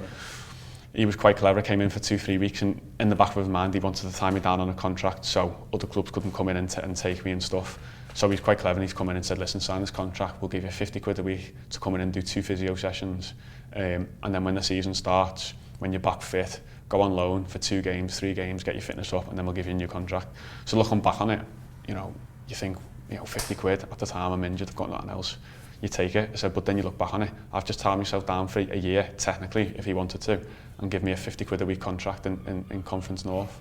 S3: he was quite clever, came in for 2-3 weeks, and in the back of his mind he wanted to tie me down on a contract so other clubs couldn't come in and take me and stuff. So he's quite clever, and he's come in and said, listen, sign this contract, we'll give you 50 quid a week to come in and do 2 physio sessions, and then when the season starts, when you're back fit, go on loan for 2 games, 3 games, get your fitness up, and then we'll give you a new contract. So looking back on it, you know, you think, you know, 50 quid at the time, I'm injured, I've got nothing else. You take it. I said, but then you look back on it, I've just tied myself down for a year, technically, if he wanted to, and give me a 50 quid a week contract in Conference North.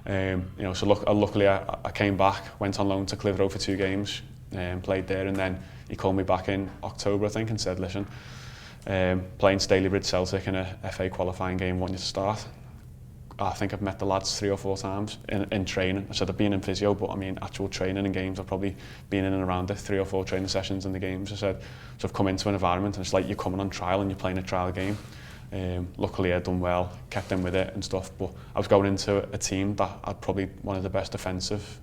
S3: You know, so luckily I came back, went on loan to Clitheroe for 2 games, played there, and then he called me back in October, I think, and said, listen, playing Stalybridge Celtic in a FA qualifying game, want you to start. I think I've met the lads 3 or 4 times in training. I said I've been in physio, but I mean actual training and games, I've probably been in and around it, 3 or 4 training sessions in the games. I said, so I've come into an environment and it's like you're coming on trial and you're playing a trial game. Luckily I'd done well, kept in with it and stuff, but I was going into a team that had probably one of the best defensive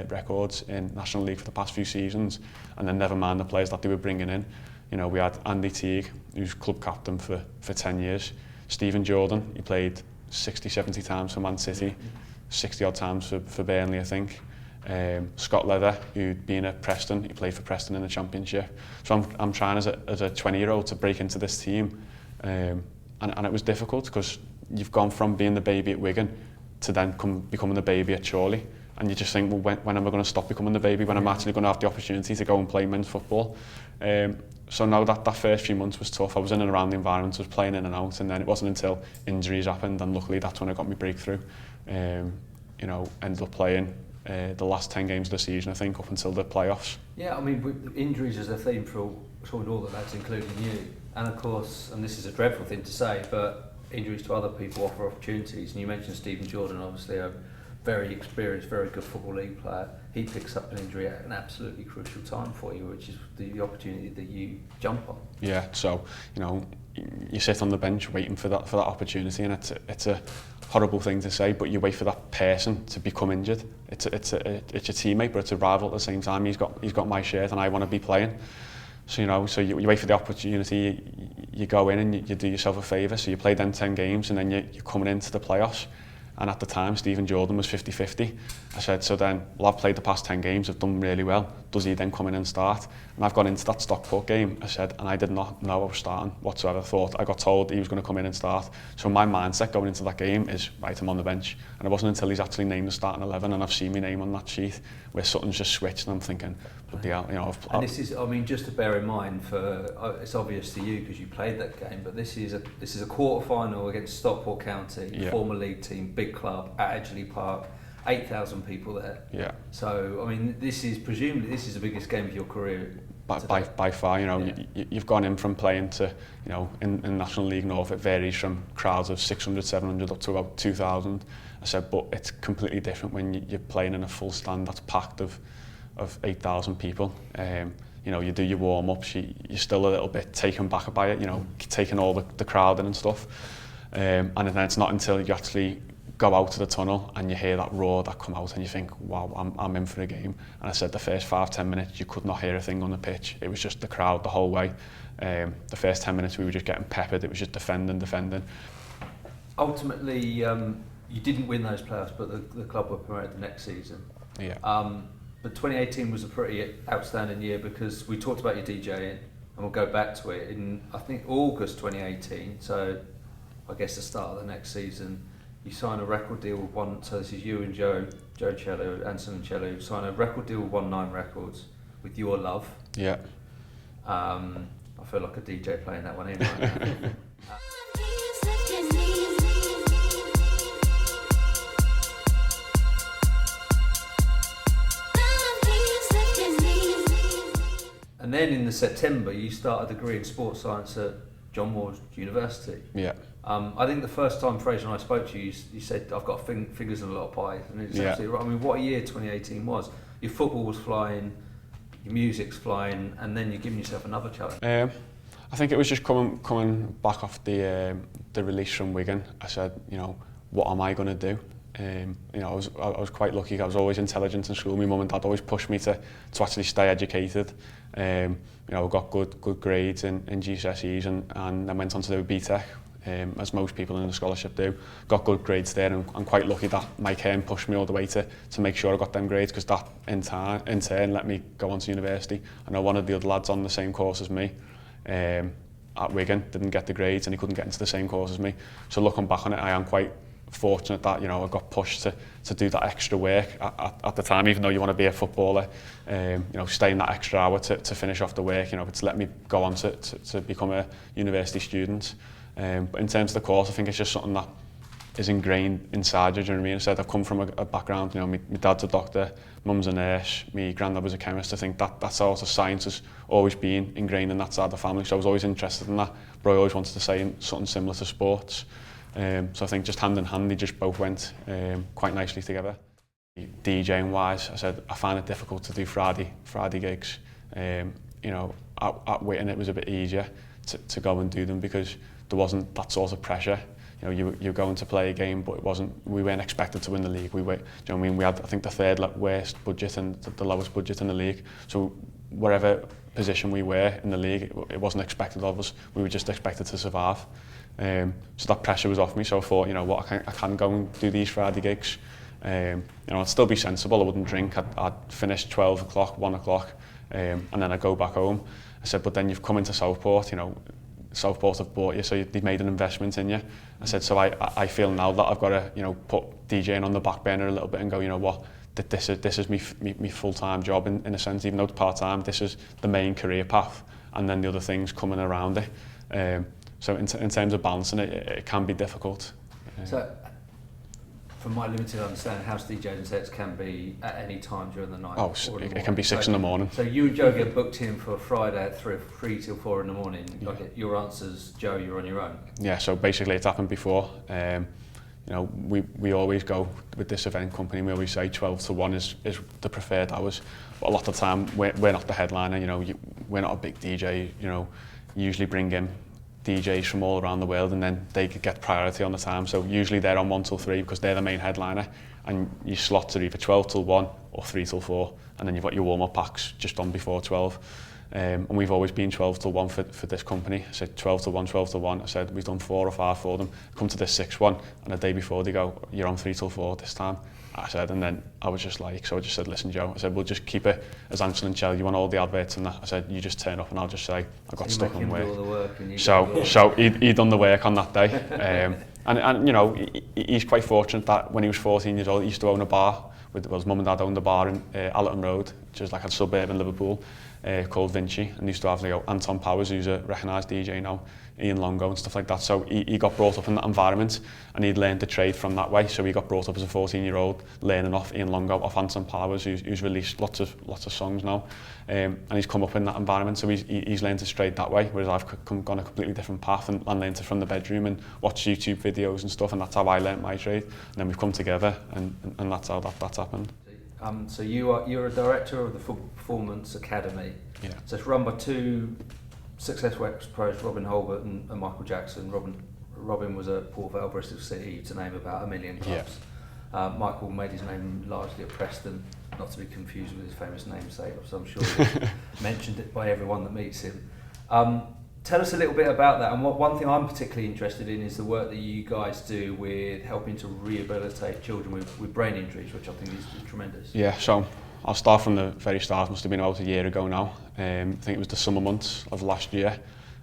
S3: records in National League for the past few seasons, and then never mind the players that they were bringing in. You know, we had Andy Teague, who's club captain for 10 years, Stephen Jordan, he played 60-70 times for Man City, 60 odd times for Burnley, I think. Scott Leather, who'd been at Preston, he played for Preston in the Championship. So I'm trying as a 20-year-old to break into this team, and it was difficult because you've gone from being the baby at Wigan to then becoming the baby at Chorley, and you just think, well, when am I going to stop becoming the baby, when I'm actually going to have the opportunity to go and play men's football? So no, that first few months was tough. I was in and around the environment, I was playing in and out, and then it wasn't until injuries happened, and luckily that's when I got my breakthrough. You know, ended up playing the last 10 games of the season, I think, up until the playoffs.
S5: Yeah, I mean, injuries is a theme for all the lads, including you. And of course, and this is a dreadful thing to say, but injuries to other people offer opportunities. And you mentioned Stephen Jordan, obviously a very experienced, very good Football League player. He picks up an injury at an absolutely crucial time for you, which is the opportunity that you jump on. Yeah,
S3: so, you know, you sit on the bench waiting for that opportunity, and it's a horrible thing to say, but you wait for that person to become injured. It's your teammate, but it's a rival at the same time. He's got my shirt and I want to be playing. So, you know, so you wait for the opportunity, you go in and you do yourself a favour. So you play them 10 games and then you're coming into the playoffs, And at the time, Stephen Jordan was 50-50. I said, so then, well, I've played the past 10 games, I've done really well. Does he then come in and start? And I've gone into that Stockport game, I said, and I did not know I was starting whatsoever. I got told he was going to come in and start. So my mindset going into that game is, right, I'm on the bench. And it wasn't until he's actually named the starting 11 and I've seen my name on that sheet where something's just switched and I'm thinking, bloody hell, you know.
S5: And this is, I mean, just to bear in mind, it's obvious to you because you played that game, but this is a quarter-final against Stockport County, former league team, big club at Edgeley Park, 8,000 people there. Yeah. So, I mean, presumably this is the biggest game of your career.
S3: By far, you know, you've gone in from playing to, you know, in National League North, it varies from crowds of 600, 700 up to about 2,000. I said, but it's completely different when you're playing in a full stand that's packed of 8,000 people. You know, you do your warm-ups, you're still a little bit taken back by it, you know, taking all the crowd in and stuff. And then it's not until you actually go out to the tunnel and you hear that roar that come out and you think, wow, I'm in for a game. And I said the first 5-10 minutes you could not hear a thing on the pitch. It was just the crowd the whole way. The first 10 minutes we were just getting peppered. It was just defending.
S5: Ultimately, you didn't win those playoffs, but the club were promoted the next season.
S3: Yeah.
S5: But 2018 was a pretty outstanding year because we talked about your DJing, and we'll go back to it in, I think, August 2018. So I guess the start of the next season. You sign a record deal with so this is you and Joe Cello, Anson and Cello, sign a record deal with OneNine Records with Your Love.
S3: Yeah.
S5: I feel like a DJ playing that one in right now. And then in the September, you start a degree in sports science at John Moore University.
S3: Yeah.
S5: I think the first time Fraser and I spoke to you, you said, I've got fingers in a lot of pies. And it's absolutely right. I mean, what a year 2018 was. Your football was flying, your music's flying, and then you're giving yourself another challenge.
S3: I think it was just coming back off the release from Wigan. I said, you know, what am I going to do? You know, I was quite lucky. I was always intelligent in school. My mum and dad always pushed me to actually stay educated. You know, I got good grades in GCSEs and then went on to do a BTEC. As most people in the scholarship do. Got good grades there and I'm quite lucky that Mike Hearn pushed me all the way to make sure I got them grades because that in turn let me go on to university. I know one of the other lads on the same course as me at Wigan didn't get the grades and he couldn't get into the same course as me. So looking back on it, I am quite fortunate that, you know, I got pushed to do that extra work at the time, even though you want to be a footballer, you know, staying that extra hour to finish off the work, you know, it's let me go on to become a university student. But in terms of the course, I think it's just something that is ingrained inside you, do you know what I mean? I said I've come from a background, you know, my dad's a doctor, mum's a nurse, my granddad was a chemist. I think that sort of science has always been ingrained in that side of the family, so I was always interested in that, but I always wanted to say something similar to sports. So I think just hand in hand, they just both went quite nicely together. DJing wise, I said I find it difficult to do Friday gigs. You know, at Wigan it was a bit easier to go and do them because there wasn't that sort of pressure. You know, you're going to play a game, but we weren't expected to win the league. Do you know what I mean? We had, I think, the third worst budget and the lowest budget in the league. So wherever position we were in the league, it wasn't expected of us. We were just expected to survive. So that pressure was off me. So I thought, you know what, I can go and do these Friday gigs. You know, I'd still be sensible. I wouldn't drink. I'd finish 12 o'clock, 1 o'clock, and then I'd go back home. I said, but then you've come into Southport, you know, Southport have bought you, so they've made an investment in you. I said, so I feel now that I've got to, you know, put DJing on the back burner a little bit and go, you know what, this is me full-time job in a sense, even though it's part-time, this is the main career path, and then the other things coming around it. So in terms of balancing it, it can be difficult.
S5: So, from my limited understanding, house DJs and sets can be at any time during the night.
S3: Oh, it can be 6 in the morning.
S5: So you and Joe get booked in for a Friday at 3 till 4 in the morning.
S3: Yeah.
S5: Like your answer's, Joe, you're on your own.
S3: Yeah, so basically it's happened before. You know, we always go with this event company, we always say 12 to 1 is the preferred hours. But a lot of the time, we're not the headliner, you know, we're not a big DJ, you know, usually bring in DJs from all around the world and then they could get priority on the time. So usually they're on 1 till 3 because they're the main headliner, and your slots are either 12 till 1 or 3 till 4, and then you've got your warm-up packs just on before 12. And we've always been 12 to 1 for this company. I said 12 to 1, 12 to 1. I said we've done 4 or 5 for them. Come to this 6th one, and the day before they go, you're on 3 till 4 this time. I said, and then I was just like, so I just said, listen, Joe, I said, we'll just keep it as Anson and Chell. You want all the adverts and that. I said, you just turn up and I'll just say, I got stuck on work. So he'd done the work on that day. And you know, he's quite fortunate that when he was 14 years old, he used to own a bar. His mum and dad owned a bar in Allerton Road, which is like a suburb in Liverpool, called Vinci, and he used to have Anton Powers, who's a recognised DJ now, Ian Longo and stuff like that. So he got brought up in that environment, and he'd learned the trade from that way. So he got brought up as a 14-year-old, learning off Ian Longo, off Anton Powers, who's released lots of songs now, and he's come up in that environment. So he's learned his trade that way, whereas I've gone a completely different path and learned it from the bedroom and watched YouTube videos and stuff, and that's how I learned my trade. And then we've come together, and that's how that's happened.
S5: So you're a director of the Football Performance Academy.
S3: Yeah.
S5: So it's run by 2 successful ex-pros, Robin Holbert and Michael Jackson. Robin was at Port Vale, Bristol City, to name about 1 million clubs. Yeah. Michael made his name largely at Preston, not to be confused with his famous namesake, so I'm sure he's mentioned it by everyone that meets him. Tell us a little bit about that, and one thing I'm particularly interested in is the work that you guys do with helping to rehabilitate children with brain injuries, which I think is tremendous.
S3: Yeah, so I'll start from the very start. Must have been about a year ago now. I think it was the summer months of last year,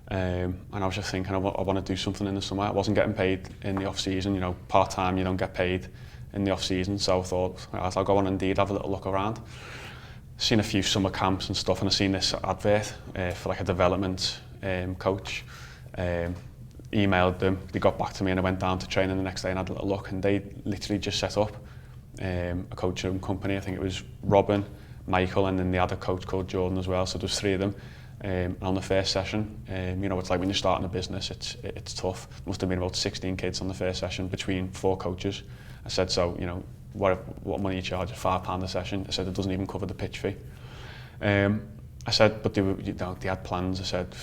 S3: and I was just thinking I want to do something in the summer. I wasn't getting paid in the off season. You know, part time you don't get paid in the off season, so I thought I'll go on Indeed, have a little look around. Seen a few summer camps and stuff, and I seen this advert for like a development coach. Emailed them, they got back to me, and I went down to training the next day and had a little look, and they literally just set up a coaching company. I think it was Robin, Michael, and then they had a coach called Jordan as well, so there was 3 of them. And on the first session, you know, it's like when you're starting a business, it's tough. There must have been about 16 kids on the first session between 4 coaches. I said, so, you know, what money you charge? £5 a session. I said, it doesn't even cover the pitch fee. I said, but they had plans. I said,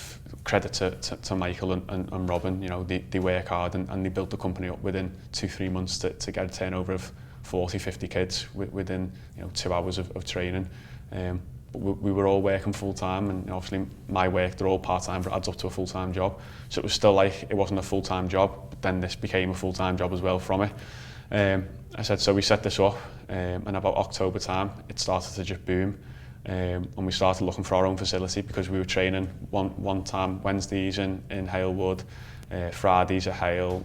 S3: credit to Michael and Robin, you know, they work hard and they built the company up within 2-3 months to get a turnover of 40-50 kids within, you know, 2 hours of training. But we were all working full time, and obviously my work, they're all part time, but it adds up to a full time job. So it was still like, it wasn't a full time job, but then this became a full time job as well from it. I said, so we set this up, and about October time, it started to just boom. And we started looking for our own facility, because we were training one time Wednesdays in Halewood, Fridays at Hale,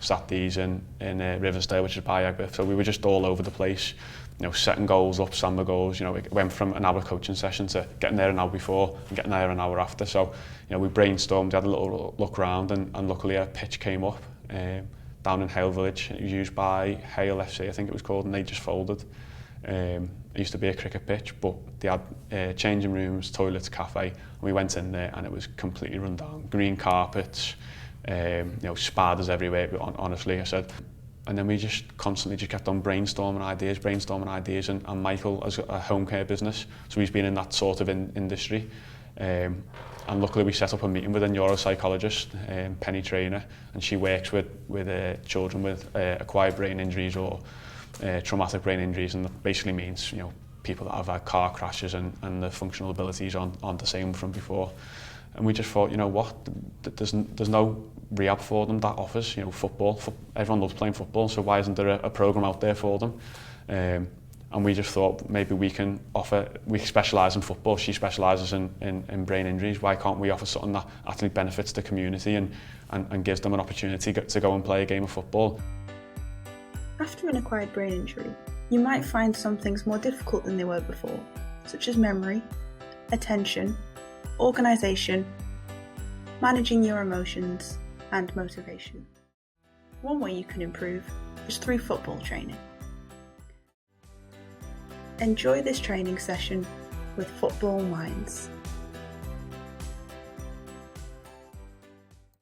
S3: Saturdays in Riversdale, which is by Egberth. So we were just all over the place, you know, setting goals up, samba goals. You know, it went from an hour coaching session to getting there an hour before and getting there an hour after. So, you know, we brainstormed, had a little look around, and luckily a pitch came up down in Hale Village. It was used by Hale FC, I think it was called, and they just folded. It used to be a cricket pitch, but they had changing rooms, toilets, cafe, and we went in there and it was completely run down. Green carpets, you know, spiders everywhere, honestly, I said. And then we just constantly just kept on brainstorming ideas, and Michael has a home care business, so he's been in that sort of industry. And luckily we set up a meeting with a neuropsychologist, Penny Trainer, and she works with children with acquired brain injuries or traumatic brain injuries, and that basically means, you know, people that have had car crashes and the functional abilities aren't the same from before. And we just thought, you know what, there's no rehab for them that offers, you know, football. Everyone loves playing football, so why isn't there a programme out there for them? And we just thought maybe we can offer, we specialise in football, she specialises in brain injuries, why can't we offer something that actually benefits the community and gives them an opportunity to go and play a game of football?
S8: After an acquired brain injury, you might find some things more difficult than they were before, such as memory, attention, organisation, managing your emotions, and motivation. One way you can improve is through football training. Enjoy this training session with Football Minds.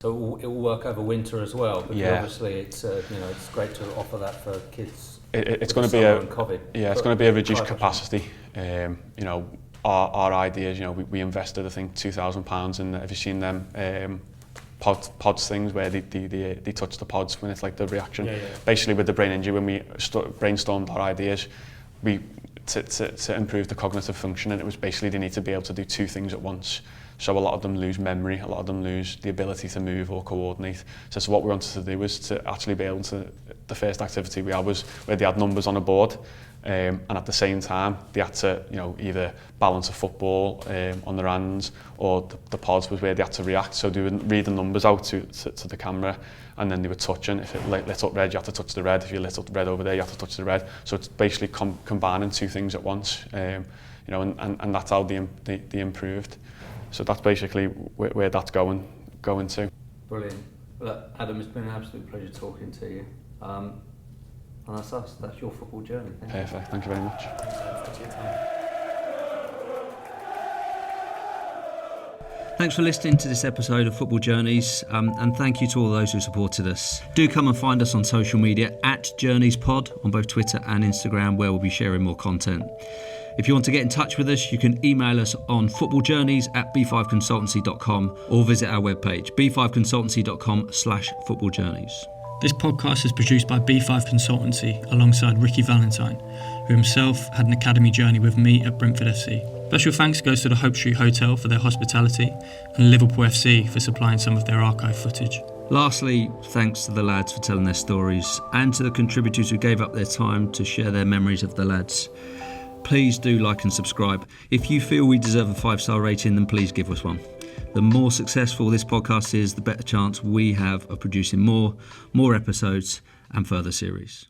S5: So it will work over winter as well, because
S3: yeah.
S5: Obviously it's you know, it's great to offer that for kids.
S3: It's going to be a
S5: COVID.
S3: Yeah, it's going to be a reduced capacity. You know, our ideas. You know, we invested I think £2,000 in. Have you seen them pods things where they touch the pods when it's like the reaction?
S4: Yeah.
S3: Basically with the brain injury, when we brainstormed our ideas, to improve the cognitive function, and it was basically they need to be able to do two things at once. So a lot of them lose memory, a lot of them lose the ability to move or coordinate. So what we wanted to do was to actually be able to, the first activity we had was where they had numbers on a board, and at the same time they had to, you know, either balance a football on their hands, or the pods was where they had to react. So they would read the numbers out to the camera, and then they were touching. If it lit up red, you had to touch the red. If you lit up red over there, you have to touch the red. So it's basically combining two things at once, you know, and that's how they improved. So that's basically where that's going to.
S5: Brilliant. Well, Adam, it's been an absolute pleasure talking to you. And that's us. That's your football journey.
S3: Perfect. Thank you very much.
S9: Thanks for listening to this episode of Football Journeys, and thank you to all those who supported us. Do come and find us on social media at JourneysPod on both Twitter and Instagram, where we'll be sharing more content. If you want to get in touch with us, you can email us on footballjourneys@b5consultancy.com or visit our webpage, b5consultancy.com/footballjourneys.
S2: This podcast is produced by B5 Consultancy alongside Ricky Valentine, who himself had an academy journey with me at Brentford FC. Special thanks goes to the Hope Street Hotel for their hospitality and Liverpool FC for supplying some of their archive footage.
S9: Lastly, thanks to the lads for telling their stories and to the contributors who gave up their time to share their memories of the lads. Please do like and subscribe. If you feel we deserve a 5-star rating, then please give us one. The more successful this podcast is, the better chance we have of producing more episodes and further series.